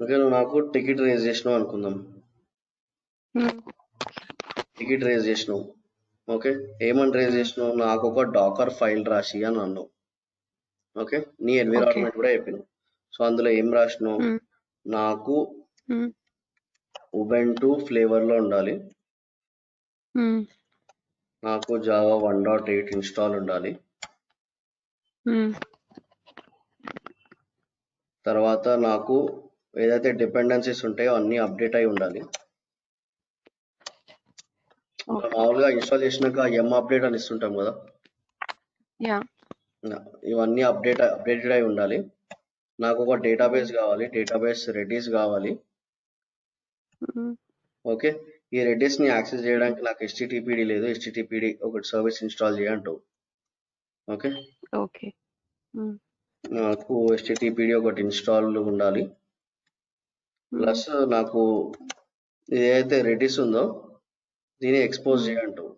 ఓకే, నువ్వు నాకు టికెట్ రేజ్ చేసినావు అనుకుందాం, టికెట్ రేజ్ చేసినావు. ఓకే, ఏమని రేజ్ చేసినావు, నాకు ఒక డాకర్ ఫైల్ రాసి అని అన్నావు. ఓకే, నీ ఎన్విరాన్మెంట్ కూడా చెప్పినావు. సో అందులో ఏం రాసినావు, నాకు ఉబెంటు ఫ్లేవర్ లో ఉండాలి, నాకు జావా 1.8 ఇన్స్టాల్ ఉండాలి, తర్వాత నాకు ఏదైతే డిపెండెన్సీస్ ఉంటాయో అన్ని అప్డేట్ అయి ఉండాలి. మామూలుగా ఇన్స్టాల్ చేసినాక ఎం అప్డేట్ అని ఇస్తుంటాం కదా, ఇవన్నీ అప్డేటెడ్ అయి ఉండాలి. నాకు ఒక డేటాబేస్ కావాలి, డేటాబేస్ రెడీస్ కావాలి. ఓకే, ఈ రెడీస్ ని యాక్సెస్ చేయడానికి నాకు HTTPD లేదు, HTTPD ఒకటి సర్వీస్ ఇన్స్టాల్ చేయంటావు. Okay, okay. నాకు HTTPD ఒకటి ఇన్స్టాల్ ఉండాలి, ప్లస్ నాకు ఏదైతే రెడీస్ ఉందో దీన్ని ఎక్స్పోజ్ చేయంటావు.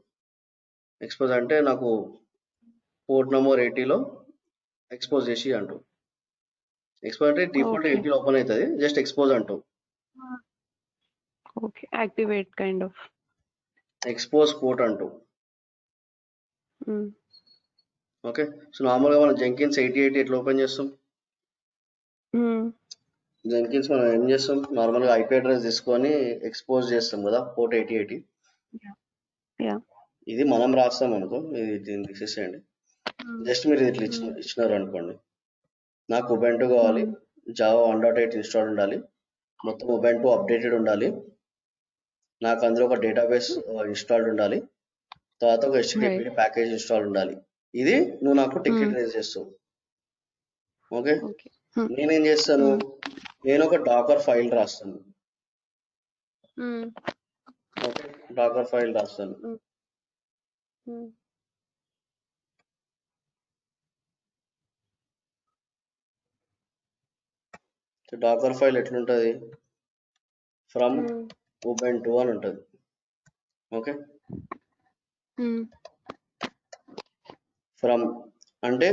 ఎక్స్పోజ్ అంటే నాకు పోర్ట్ నెంబర్ 80లో ఎక్స్పోజ్ చేసి అంటావు. ఎక్స్పోజ్ అంటే డిఫాల్ట్ 80లో ఓపెన్ అవుతుంది, జస్ట్ ఎక్స్పోజ్ అంటావు. Okay, activate kind of expose port అంటావు. ఓకే, సో నార్మల్గా మనం జెంకిన్స్ 8080 ఎట్లా ఓపెన్ చేస్తాం, జెంకిన్స్ మనం ఏం చేస్తాం, నార్మల్గా ఐపీ అడ్రస్ తీసుకొని ఎక్స్పోజ్ చేస్తాం కదా పోర్ట్ 8080. ఇది మనం రాస్తాం అనుకో, ఇది దీన్ని తీసేసేయండి. జస్ట్ మీరు ఇట్లా ఇచ్చినారు అనుకోండి, నాకు ఉబెంటు కావాలి, జావా 1.8 ఇన్స్టాల్ ఉండాలి, మొత్తం ఉబెంటు అప్డేటెడ్ ఉండాలి, నాకు అందులో ఒక డేటాబేస్ ఇన్స్టాల్డ్ ఉండాలి, తర్వాత ఒక HTTPD ప్యాకేజ్ ఇన్స్టాల్ ఉండాలి. ఇది నువ్వు నాకు టికెట్ రేజ్ చేస్తావు. ఓకే, నేనేం చేస్తాను, నేను ఒక డాకర్ ఫైల్ రాస్తాను. ఓకే, డాకర్ ఫైల్ రాస్తాను. డాకర్ ఫైల్ ఎట్లుంటది, ఫ్రమ్ ఉబెంటు అని ఉంటుంది. ఓకే, ఫ్రమ్ అంటే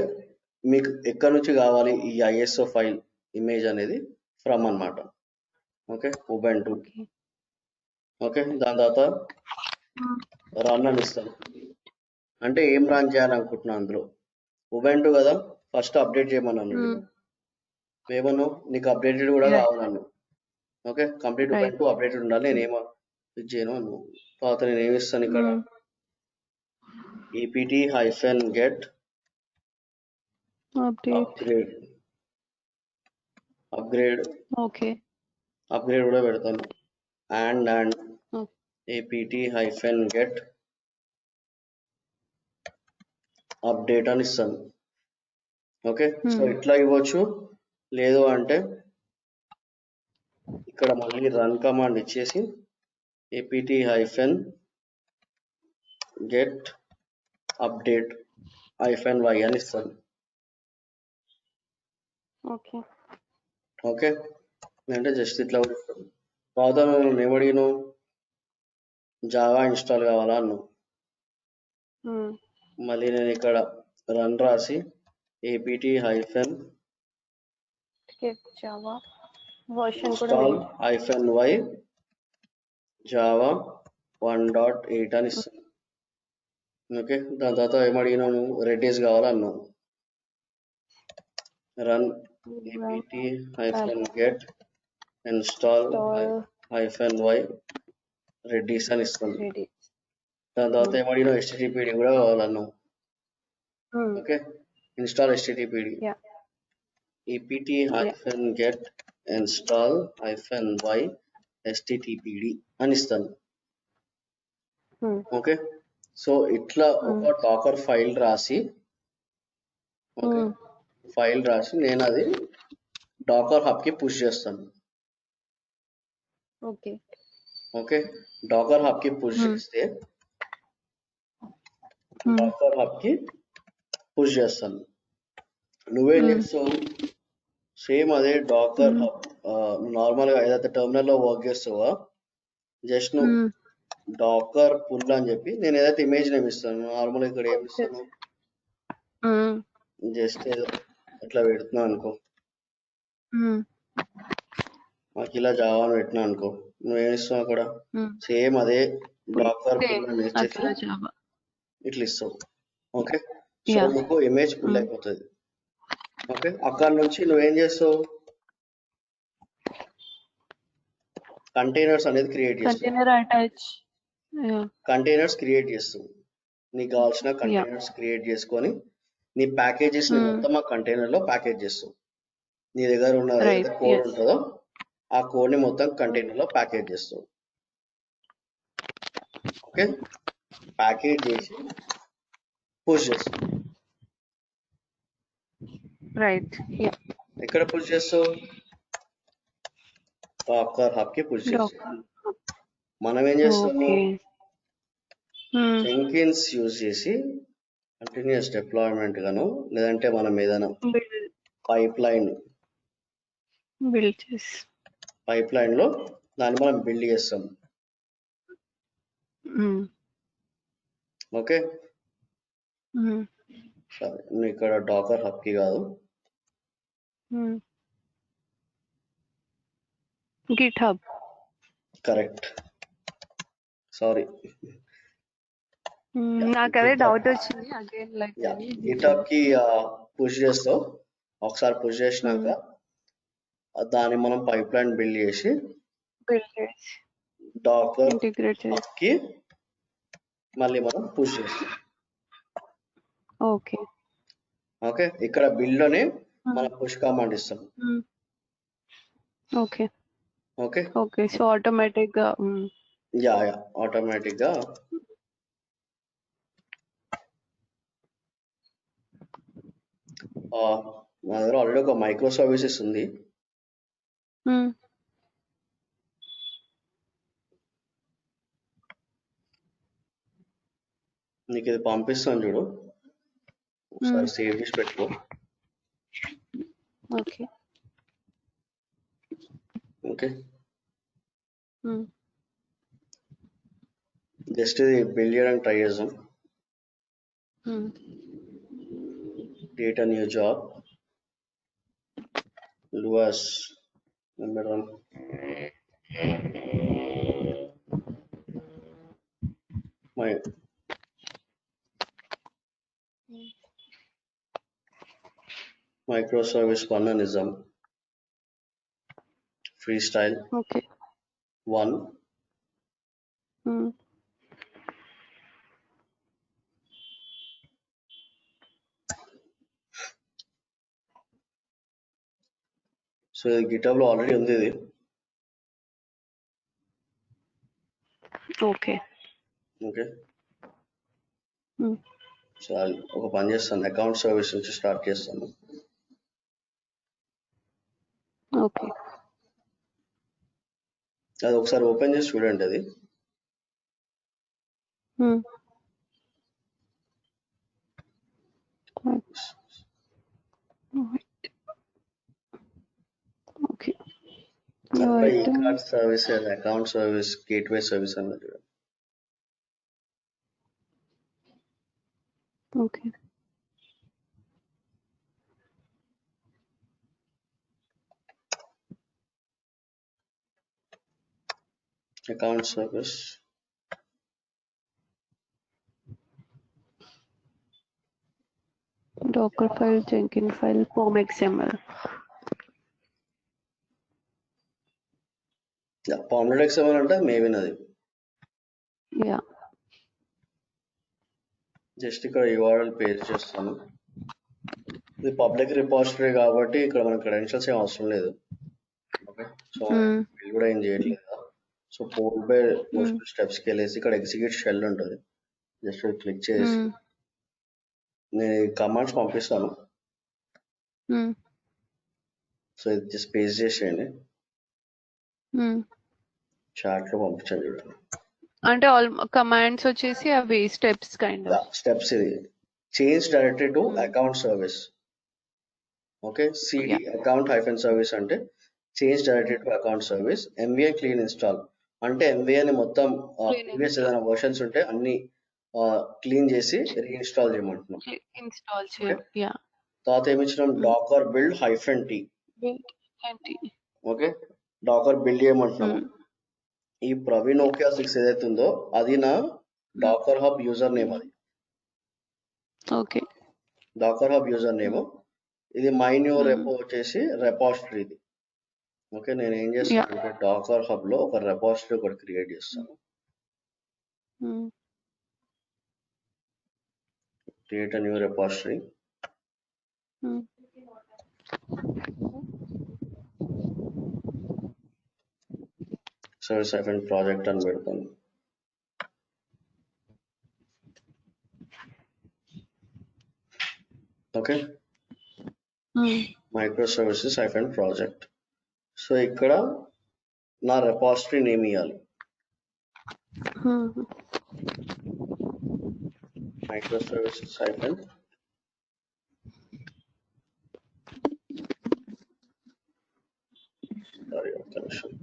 మీకు ఎక్కడి నుంచి కావాలి ఈ ఐఎస్ఓ ఫైల్ ఇమేజ్ అనేది, ఫ్రమ్ అన్నమాట. ఓకే, ఉబెంటు. ఓకే, దాని తర్వాత రన్ అని ఇస్తాను. అంటే ఏం రన్ చేయాలనుకుంటున్నాను అందులో, ఉబెంటు కదా, ఫస్ట్ అప్డేట్ చేయమన్నాను, ఏమన్నావు నీకు అప్డేటెడ్ కూడా కావాలను. ఓకే, కంప్లీట్ ఉబెంటు అప్డేటెడ్ ఉండాలి, నేనేమో ఇది చేయను అన్నావు. తర్వాత నేను ఏమి ఇస్తాను ఇక్కడ, apt-get అప్గ్రేడ్ కూడా పెడతాను, అండ్ apt-get అప్డేట్ అని ఇస్తాను. ఓకే, సో ఇట్లా ఇవ్వచ్చు, లేదు అంటే ఇక్కడ మళ్ళీ రన్ కమాండ్ ఇచ్చేసి apt-get update -y అని ఇస్తాను. ఓకే. ఓకే. అంటే జస్ట్ ఇట్లా తర్వాత నువ్వు ఏమడిగినావు, జావా ఇన్స్టాల్ కావాలా అన్నావు. మళ్ళీ నేను ఇక్కడ రన్ రాసి ఏపీటీ హైఫెన్ జావా వర్షన్ కూడా ఇన్స్టాల్ హైఫెన్ వై జావా 1.8 అని ఇస్తాను. ఓకే. దాని తర్వాత ఏమడిగినావు నువ్వు, రెడ్యూస్ కావాలన్నావు. Run apt hyphen get install hyphen Y Redis అని ఇస్తాను. దాని తర్వాత ఏమడిగినావు, HTTPD కూడా కావాలన్నావు. Okay. Install HTTPD apt hyphen get install hyphen y httpd అని ఇస్తాను. ఓకే. సో ఇట్లా ఒక డాకర్ ఫైల్ రాసి, ఓకే, ఫైల్ రాసి నేను అది డాకర్ హబ్ కి పుష్ చేస్తాను. ఓకే. ఓకే. డాకర్ హబ్ కి పుష్ చేస్తే డాకర్ హబ్ కి పుష్ చేస్తాను. నువ్వేం చేస్తావు, సేమ్ అదే డాకర్ హబ్ నార్మల్ గా ఏదైతే టెర్మినల్ లో వర్క్ చేస్తావో జస్ట్ నువ్వు డాకర్ పుల్ అని చెప్పి నేను ఏదైతే ఇమేజ్ నేమ్ ఇస్తాను, నార్మల్ ఇక్కడ ఏమి ఇస్తాను, జస్ట్ ఏదో అట్లా పెడుతున్నా అనుకో, మాకు ఇలా జావా అని పెట్టినా అనుకో, నువ్వేం ఇస్తావు అక్కడ సేమ్ అదే డాకర్ పుల్ అని ఇచ్చేసి ఇట్లా ఇస్తావు. ఓకే. సో నీకు ఇమేజ్ పుల్ అయిపోతుంది. ఓకే. అక్కడ నుంచి నువ్వేం చేస్తావు, కంటైనర్స్ అనేది క్రియేట్ చేస్తావు. కంటైనర్స్ క్రియేట్ చేస్తావు. నీకు కావాల్సిన కంటైనర్స్ క్రియేట్ చేసుకొని నీ ప్యాకేజెస్ ని మొత్తం ఆ కంటైనర్ లో ప్యాకేజ్ చేస్తావు. నీ దగ్గర ఉన్న ఏదైతే కోడ్ ఉంటుందో ఆ కోడ్ ని మొత్తం కంటైనర్ లో ప్యాకేజ్ చేస్తావు. ఓకే. ప్యాకేజ్ చేసి పుష్ చేస్తావు. ఎక్కడ పుష్ చేస్తావు, డాకర్ హబ్ కి పుష్ చేస్తావు. మనం ఏం చేస్తాము, జెంకిన్స్ యూజ్ చేసి కంటిన్యూస్ డిప్లాయ్మెంట్ గాను, లేదంటే మనం ఏదైనా పైప్ లైన్ లో దాన్ని మనం బిల్డ్ చేస్తాం. ఓకే. సరే, నువ్వు ఇక్కడ డాకర్ హబ్ కి కాదు, గిట్ హబ్. కరెక్ట్, సారీ, నాకు అదే డౌట్ వచ్చింది. అగైన్ లైక్ గిట్ హబ్ కి పుష్ చేస్తావు. ఒకసారి పుష్ చేసినాక దాన్ని మనం పైప్ లైన్ బిల్డ్ చేసి డాకర్ హబ్ కి మళ్ళీ మనం పుష్ చేస్తాం. ఓకే. ఓకే. ఇక్కడ బిల్డ్ లోనే మనం పుష్ కమాండ్ ఇస్తాం. Okay. Okay. Okay. So automatic గా ఆటోమేటిక్ గా మా దగ్గర ఆల్రెడీ ఒక మైక్రో సర్వీసెస్ ఉంది. నీకు ఇది పంపిస్తాను చూడు, ఒకసారి సేవ్ చేసి పెట్టుకో. ఓకే. ఓకే. జస్ట్ ఇది బిల్డ్ చేయడానికి ట్రై చేద్దాం. Create a new job, Luas number 1, my microservice panelism freestyle. Okay. 1. So ఇది గిటబ్ లో ఆల్రెడీ ఉంది ఇది. ఓకే. ఓకే. సో ఒక పని చేస్తాను, అకౌంట్ సర్వీస్ నుంచి స్టార్ట్ చేస్తాను. ఓకే. అది ఒకసారి ఓపెన్ చేసి చూడండి. అది New item. e-card service, account service, gateway service అన్నది. Okay. Account service. Docker file, Jenkins file, POM XML. Permanent XML అంటే మేబీ అది Yeah. జస్ట్ ఇక్కడ URL పేస్ట్ చేస్తాను. ఇది పబ్లిక్ రిపాజిటరీ కాబట్టి ఇక్కడ మన క్రెడెన్షియల్స్ ఏం అవసరం లేదు. ఓకే, సో వీళ్ళు కూడా ఏం చేయట్లేదు. సో పోస్ట్ బై పోస్ట్ స్టెప్స్కి వెళ్ళేసి ఇక్కడ ఎగ్జిక్యూట్ షెల్ ఉంటుంది, జస్ట్ క్లిక్ చేసి నేను కమాండ్స్ పంపిస్తాను. సో ఇది జస్ట్ పేస్ట్ చేసేయండి, చాట్ లో పంపించండి. చూడండి అంటే ఆల్ కమాండ్స్ వచ్చేసి అవి స్టెప్స్ కైండ్ స్టెప్స్. ఇది change directory to account service. Okay, CD account hyphen service అంటే change directory to account service. MVI clean install అంటే ఎంవిఐ ని మొత్తం ప్రీవియస్ ఏదైనా వర్షన్స్ ఉంటే అన్ని క్లీన్ చేసి రీఇన్స్టాల్ చేయమంటున్నాం. ఇన్స్టాల్ చేయాలి. యా. తర్వాత ఏమి ఇచ్చినాం, Docker build hyphen T. Okay, Docker build చేయమంటున్నాము. ఈ ప్రవీణ్ ఓకే 6 ఏదైతే ఉందో అది నా డాకర్ హబ్ యూజర్ నేమ్. అది okay, Docker Hub user name. ఇది మై న్యూ రెపో వచ్చేసి రెపాజిటరీ ఇది. ఓకే, నేను ఏం చేస్తాను అంటే డాకర్ హబ్ లో ఒక రెపాజిటరీ ఒకటి క్రియేట్ చేస్తాను. Create a new repository. Service hyphen project అని పెడతాను. Okay, micro services hyphen project. So ఇక్కడ నా రెపాజిటరీ నేమ్ ఇవ్వాలి. మైక్రో సర్వీసెస్ హైఫెన్ ఒక్క నిమిషం.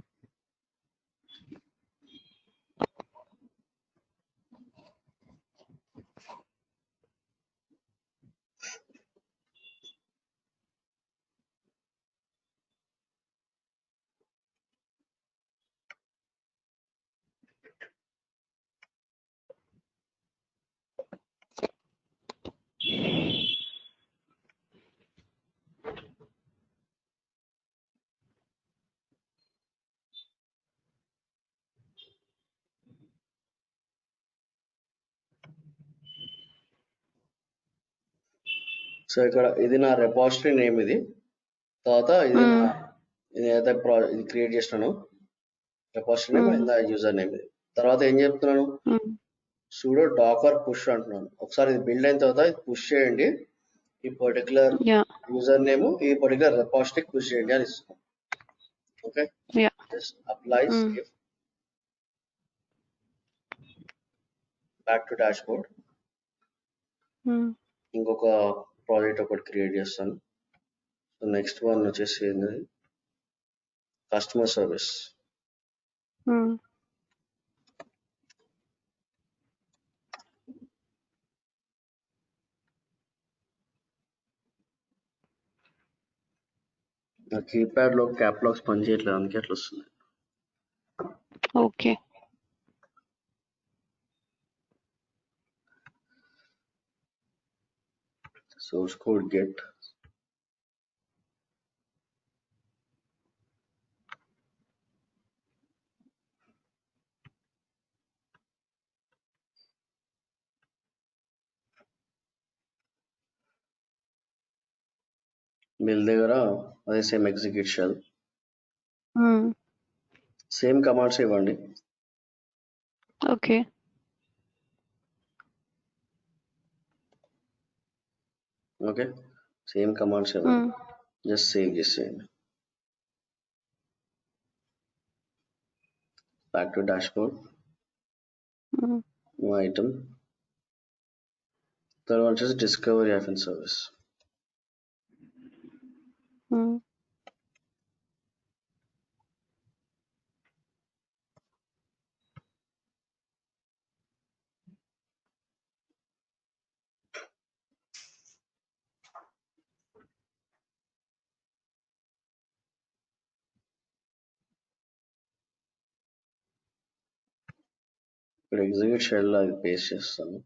సో ఇక్కడ ఇది నా రెపాజిటరీ నేమ్. ఇది తర్వాత ఇది ఏదైతే ఇది క్రియేట్ చేసినాను రెపాజిటరీ నేమ్, ఇందా యూజర్ నేమ్. ఇది తర్వాత ఏం చెప్తున్నాను, సుడో డాకర్ పుష్ అంటున్నాను. ఒకసారి ఇది బిల్డ్ అయిన తర్వాత ఇది పుష్ చేయండి, ఈ పర్టికులర్ యూజర్ నేమ్ ఈ పర్టికులర్ రెపాజిటరీ పుష్ చేయండి అని ఇస్తున్నాను. Okay, just apply save, back to dashboard. ఇంకొక ప్రాజెక్ట్ ఒకటి క్రియేట్ చేస్తాను. సో నెక్స్ట్ వన్ వచ్చేసి ఏంటది, కస్టమర్ సర్వీస్. నా కీప్యాడ్ లో క్యాప్ లాక్స్ పనిచేయట్లేదు, అందుకే అట్లా వస్తుంది. ఓకే, source code get మిల్ దగ్గర అదే same execute shell, same commands ఇవ్వండి. ఓకే, ఓకే, సేమ్ కమాండ్స్ ఇవ్వండి. జస్ట్ సేవ్ చేసేయండి, back to dashboard, new item. తర్వాత వచ్చేసి డిస్కవరీ హైఫెన్ సర్వీస్. ఇక్కడ ఎగ్జిక్యూట్ షెల్ అది పేస్ట్ చేస్తాను.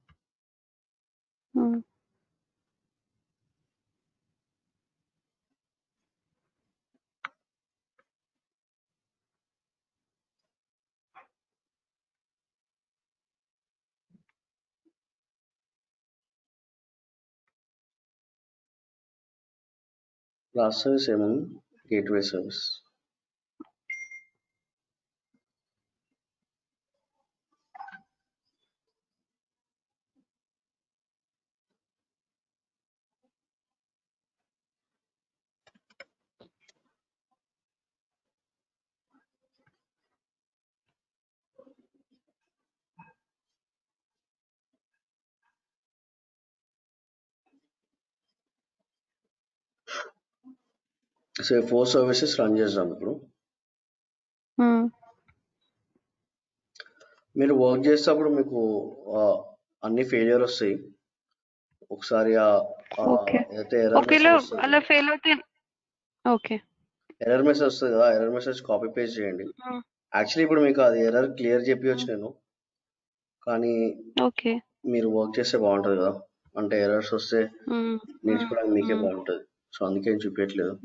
లాస్ట్ సర్వీస్ ఏముంది? Gateway service. So 4 services run చేద్దాం ఇప్పుడు. మీరు వర్క్ చేసేటప్పుడు మీకు అన్ని ఫెయిల్యూర్ వస్తాయి. ఒకసారి ఏదైతే ఎర్రర్ మెసేజ్ వస్తుంది కదా, ఎర్రర్ మెసేజ్ కాపీ పేస్ట్ చేయండి. యాక్చువల్లీ ఇప్పుడు మీకు అది ఎర్రర్ క్లియర్ చెప్పవచ్చు నేను, కానీ మీరు వర్క్ చేస్తే బాగుంటది కదా, అంటే ఎర్రర్స్ వస్తే నేర్చుకోవడానికి మీకే బాగుంటది. సో అందుకే చూపించట్లేదు.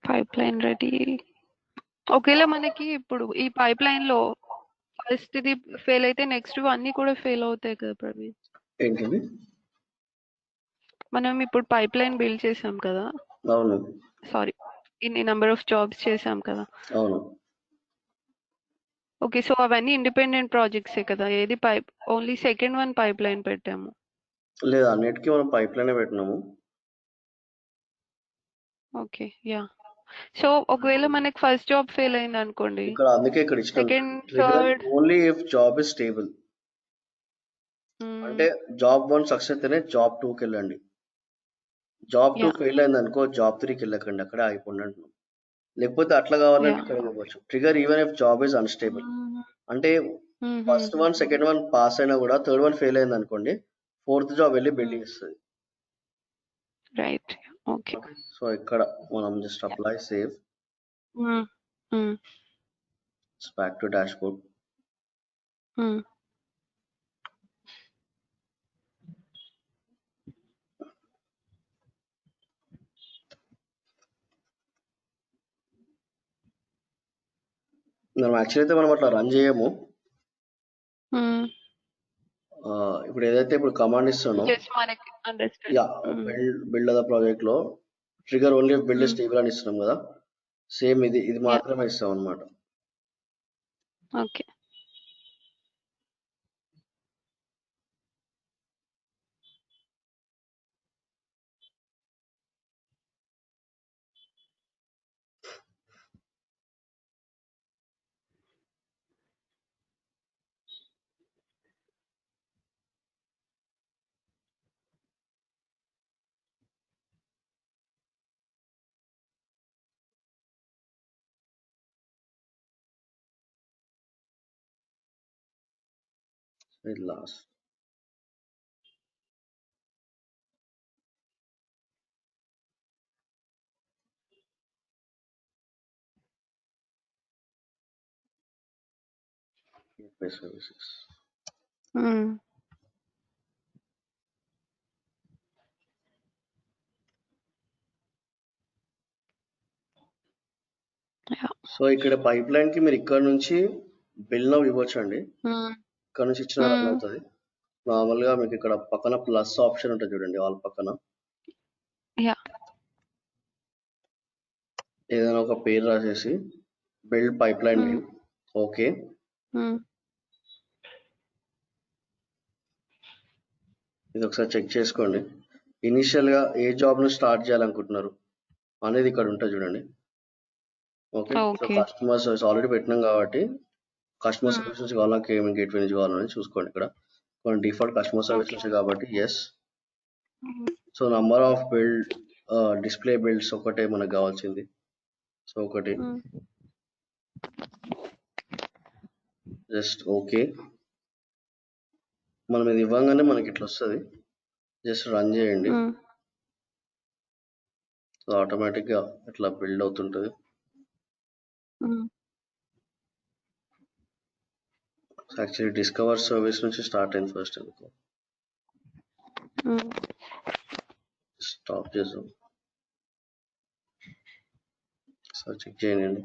Pipe line ready. ఒకవేళ మనకి ఇప్పుడు ఈ పైప్ లైన్ లో ఫస్ట్ ఇది ఫెయిల్ అయితే నెక్స్ట్ అన్ని కూడా ఫెయిల్ అవుతాయి కదా ప్రవీణ్? ఏంటిది? మనం ఇప్పుడు పైప్ లైన్ బిల్డ్ చేసాం కదా. అవును. సారీ, ఇన్ని నెంబర్ ఆఫ్ జాబ్స్ చేసాం కదా. అవును. ఓకే, సో అవన్నీ ఇండిపెండెంట్ ప్రాజెక్ట్సే కదా? ఏది pipe only second one pipe line పెట్టాము? లేదు, అన్నిటికీ మనం పైప్ లైన్ పెట్టినాము. Okay, yeah. సో ఒకవేళ మనకి ఫస్ట్ జాబ్ ఫెయిల్ అయింది అనుకోండి, ఇక్కడ అందుకే ఇక్కడ ఇచ్చిన second, third only if job is stable. అంటే జాబ్ 1 సక్సెస్ అయితేనే జాబ్ 2కి వెళ్ళండి. జాబ్ 2 ఫెయిల్ అయింది అనుకో, జాబ్ 3కి వెళ్ళకండి, అక్కడే ఆగిపోండి అంటున్నాం. లేకపోతే అట్లా కావాలంటే ఇక్కడ ఇవ్వచ్చు, trigger even if job is unstable. అంటే first one second one pass అయినా కూడా థర్డ్ వన్ ఫెయిల్ అయింది అనుకోండి, ఫోర్త్ జాబ్ వెళ్ళి బిల్డింగ్ ఇస్తుంది. Right, okay. సో ఇక్కడ మనం just apply, save, back to dashboard. మనం యాక్చువల్ అయితే మనం అట్లా రన్ చేయము. ఇప్పుడు ఏదైతే ఇప్పుడు కమాండ్ ఇస్తానో, బిల్డ్ అద ప్రాజెక్ట్ లో ట్రిగర్ ఓన్లీ బిల్డ్ స్టేబుల్ అని ఇస్తున్నాం కదా, సేమ్ ఇది మాత్రమే ఇస్తాం అనమాట. ఓకే. Last services. సో ఇక్కడ పైప్ లైన్ కి మీరు ఇక్కడ నుంచి బిల్ నౌ ఇవ్వచ్చు అండి. ఇక్కడ నుంచి ఇచ్చిన రన్ అవుతుంది. నార్మల్ గా మీకు ఇక్కడ పక్కన ప్లస్ ఆప్షన్ ఉంటుంది చూడండి, ఆల్ పక్కన ఏదైనా ఒక పేరు రాసేసి build pipe line name. Okay, ఇది ఒకసారి చెక్ చేసుకోండి. ఇనిషియల్ గా ఏ జాబ్ ను స్టార్ట్ చేయాలనుకుంటున్నారు అనేది ఇక్కడ ఉంటుంది చూడండి. Okay, so customer service already పెట్టినాం కాబట్టి కస్టమర్ సర్వీస్ నుంచి కావాలా, కేఎంఎల్ గేట్వే నుంచి కావాలని చూసుకోండి. ఇక్కడ కొన్ని డిఫాల్ట్ కస్టమర్ సర్వీస్ నుంచి కాబట్టి yes. So number of build display builds ఒకటే మనకు కావాల్సింది. సో ఒకటి జస్ట్ ఓకే. మనం ఇది ఇవ్వగానే మనకి ఇట్లా వస్తుంది, జస్ట్ రన్ చేయండి. ఆటోమేటిక్గా ఇట్లా బిల్డ్ అవుతుంటుంది. యాక్చువల్లీ డిస్కవర్ సర్వీస్ నుంచి స్టార్ట్ అయింది ఫస్ట్ అనుకో. స్టాప్ చేసాం. సార్ చెక్ చేయండి.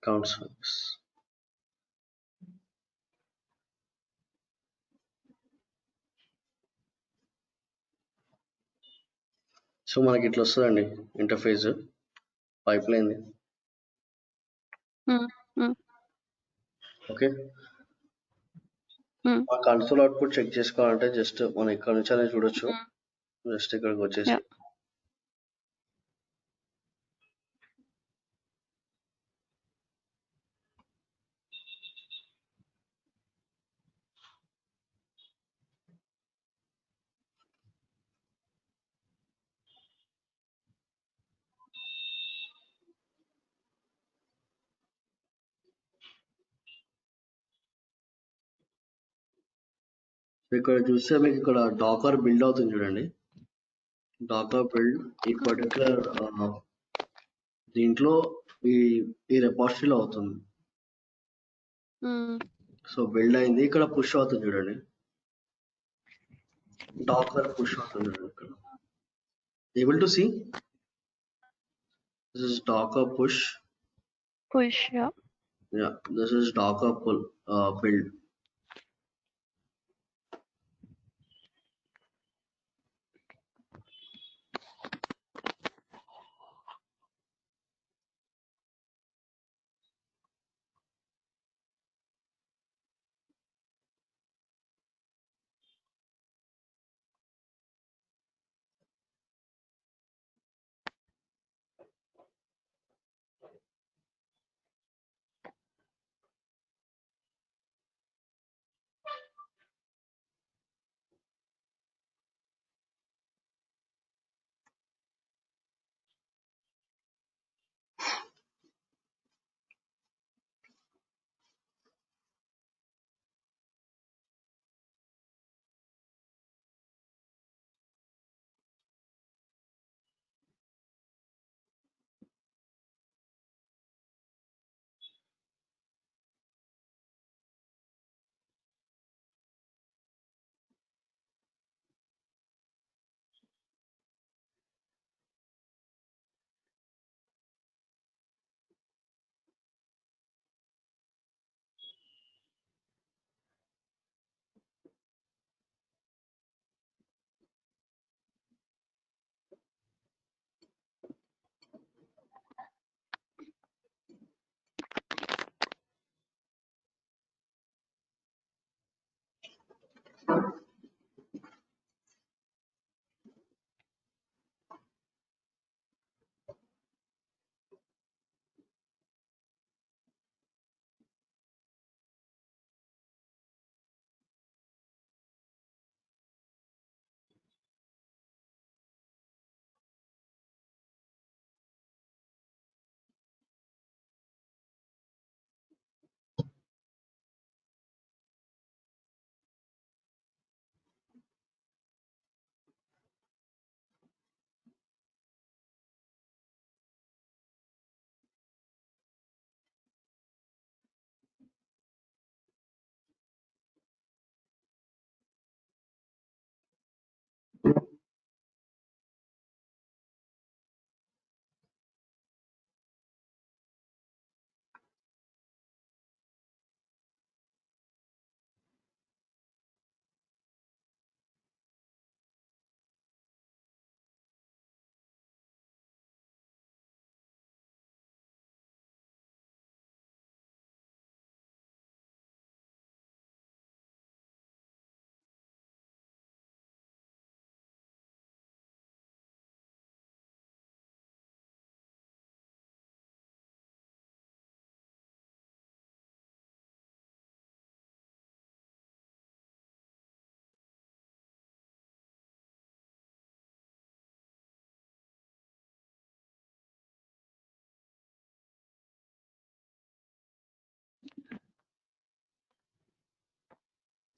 Account service. సో మనకి ఇట్లా వస్తుందండి ఇంటర్ఫేస్ పైప్ లైన్. ఓకే, ఆ కన్సోల్ అవుట్పుట్ చెక్ చేసుకోవాలంటే జస్ట్ మనం ఇక్కడ నుంచి అనేది చూడొచ్చు. జస్ట్ ఇక్కడికి వచ్చేసి ఇక్కడ చూస్తే మీకు ఇక్కడ డాకర్ బిల్డ్ అవుతుంది చూడండి. డాకర్ బిల్డ్ ఈ పర్టికులర్ దీంట్లో ఈ రెపాజిటరీలో అవుతుంది. సో బిల్డ్ అయింది, ఇక్కడ పుష్ అవుతుంది చూడండి. డాకర్ పుష్ అవుతుంది చూడండి ఇక్కడ. Able to see this is Docker push. Yeah, this is Docker pull build.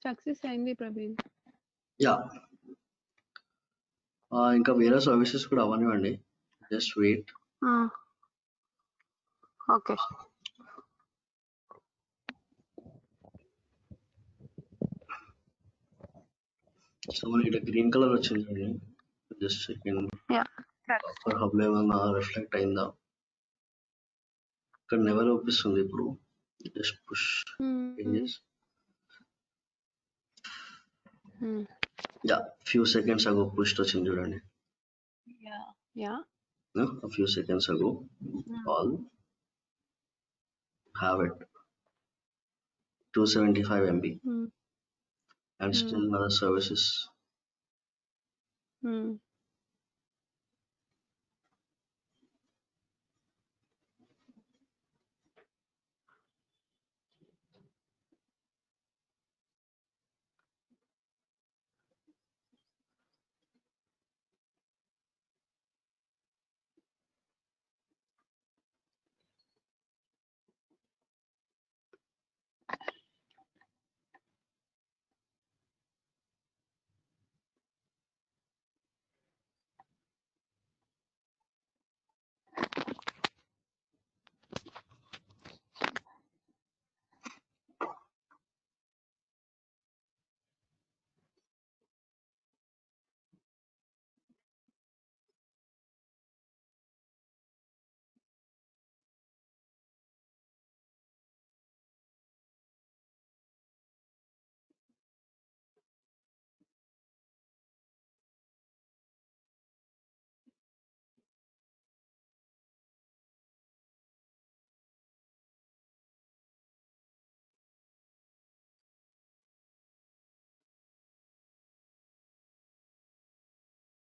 Success అయింది ప్రవీణ్. యా ఇంకా వేరే సర్వీసెస్ కూడా అవనివ్వండి, జస్ట్ వెయిట్. ఓకే. సో మనకి ఇక్కడ గ్రీన్ కలర్ వచ్చింది, just second. Yeah for hub లో ఏమన్నా రిఫ్లెక్ట్ అయిందా? ఇక్కడ నెవర్ చూపిస్తుంది ఇప్పుడు, just push changes. Yeah few seconds అగో పుష్ వచ్చింది చూడండి. Yeah A few seconds ago, all have it 275 MB and still other services.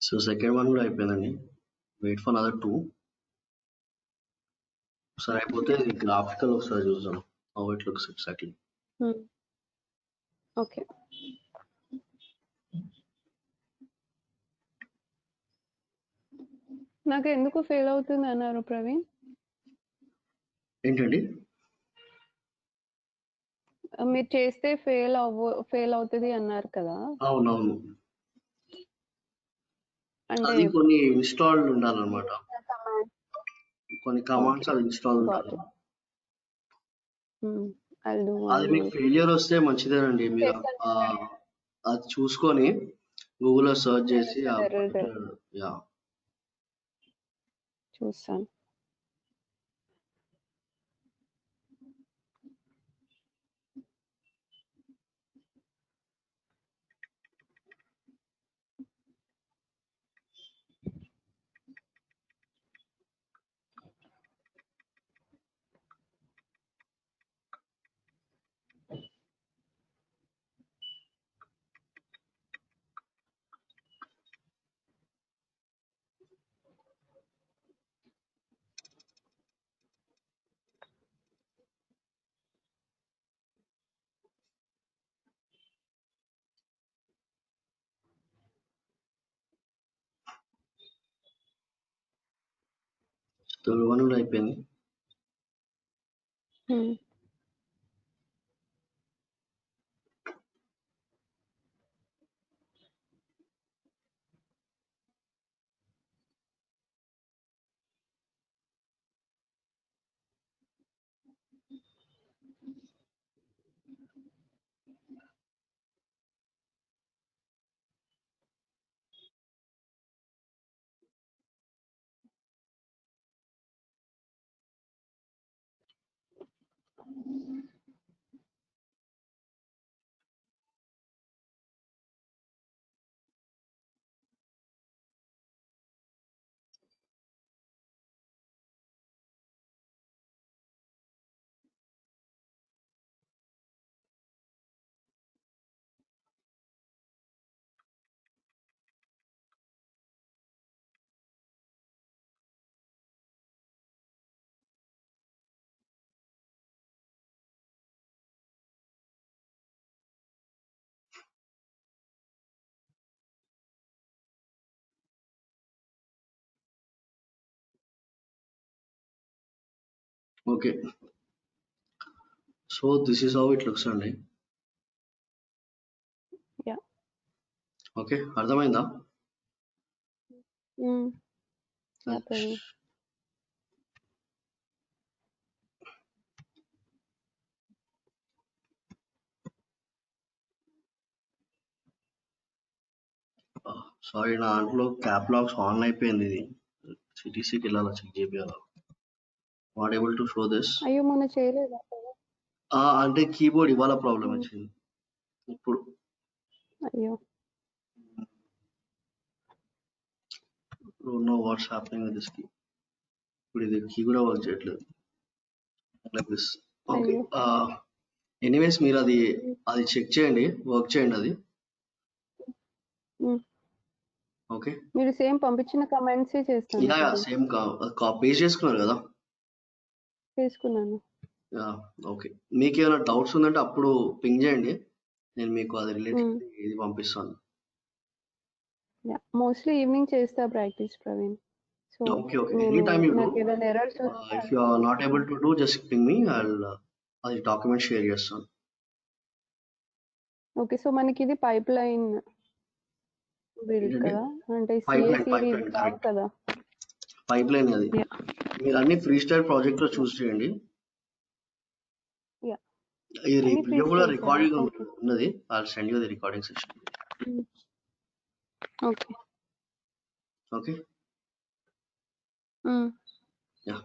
So second one కూడా అయిపోయిందండి. Wait for another 2. ఒకసారి అయిపోతే గ్రాఫికల్ ఒకసారి చూద్దాం, how it looks exactly. Okay. నాకు ఎందుకు ఫెయిల్ అవుతుంది అన్నారు ప్రవీణ్? ఏంటండి? మీరు చేస్తే ఫెయిల్ అవుతుంది అన్నారు కదా. అవునవును, అంటే అది కొన్ని ఇన్స్టాల్డ్ ఉండాలన్నమాట, కొన్ని కమాండ్స్ అది ఇన్స్టాల్ ఉండాలి. అది మీకు ఫెయిలియర్ వస్తే మంచిదేనండి, మీరు అది చూసుకొని గూగుల్లో సర్చ్ చేసి యా చూస్తాను. థర్డ్ వన్ కూడా అయిపోయింది. Okay, so this is how it looks అండి. ఓకే, అర్థమైందా? యా ప్రవీణ్. సారీ, నా దాంట్లో క్యాప్ లాక్స్ ఆన్ అయిపోయింది. ఇది సిటీసీకి వెళ్ళాలా, చెక్ చేయాలా? Not able to show this. అయ్యో మొన్న చేయలేదా? అంటే కీబోర్డ్ ఇవాళ ప్రాబ్లం వచ్చింది ఇప్పుడు. అయ్యో no what's happening with this key. ఇప్పుడు ఇది కీ కూడా వర్క్ చేయట్లేదు లైక్ దిస్. ఓకే, అయ్యో ఎనీవేస్ మీరు అది చెక్ చేయండి, వర్క్ చేయండి అది. ఓకే, మీరు సేమ్ పంపించిన కమెంట్స్ చేస్తాను యా ప్రవీణ్. సేమ్ పేస్ట్ చేసుకున్నారు కదా? చేసుకున్నాను. ఓకే, మీకు ఏమైనా డౌట్స్ ఉందంటే అప్పుడు పింగ్ చేయండి, నేను మీకు అది రిలేటెడ్ ఇది పంపిస్తాను. యా మోస్ట్లీ ఈవినింగ్ చేస్తా practice Praveen. So okay okay, నేను ఎనీ టైమ్ యూ డూ. నాకు ఏదైనా errors if you are not able to do just ping me, అది డాక్యుమెంట్ షేర్ చేస్తాను. ఓకే, సో మనకి ఇది పైప్ లైన్ బిల్డ్ ఏంటంటే కదా, అంటే పైప్ లైన్, సిఎస్ఈడి కాదు కరెక్ట్, కదా? పైప్ లైన్ అది. యా మీరు అన్ని ఫ్రీ స్టైల్ ప్రాజెక్ట్ లో చూస్ చేయండి. యా ఈ అన్ని ఫ్రీ వీడియో కూడా స్టైల్స్. రికార్డింగ్ ఓకే ఉన్నది, I send you the recording session. Okay okay, yeah,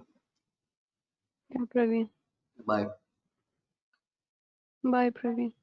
yeah Praveen. Bye. Bye Praveen.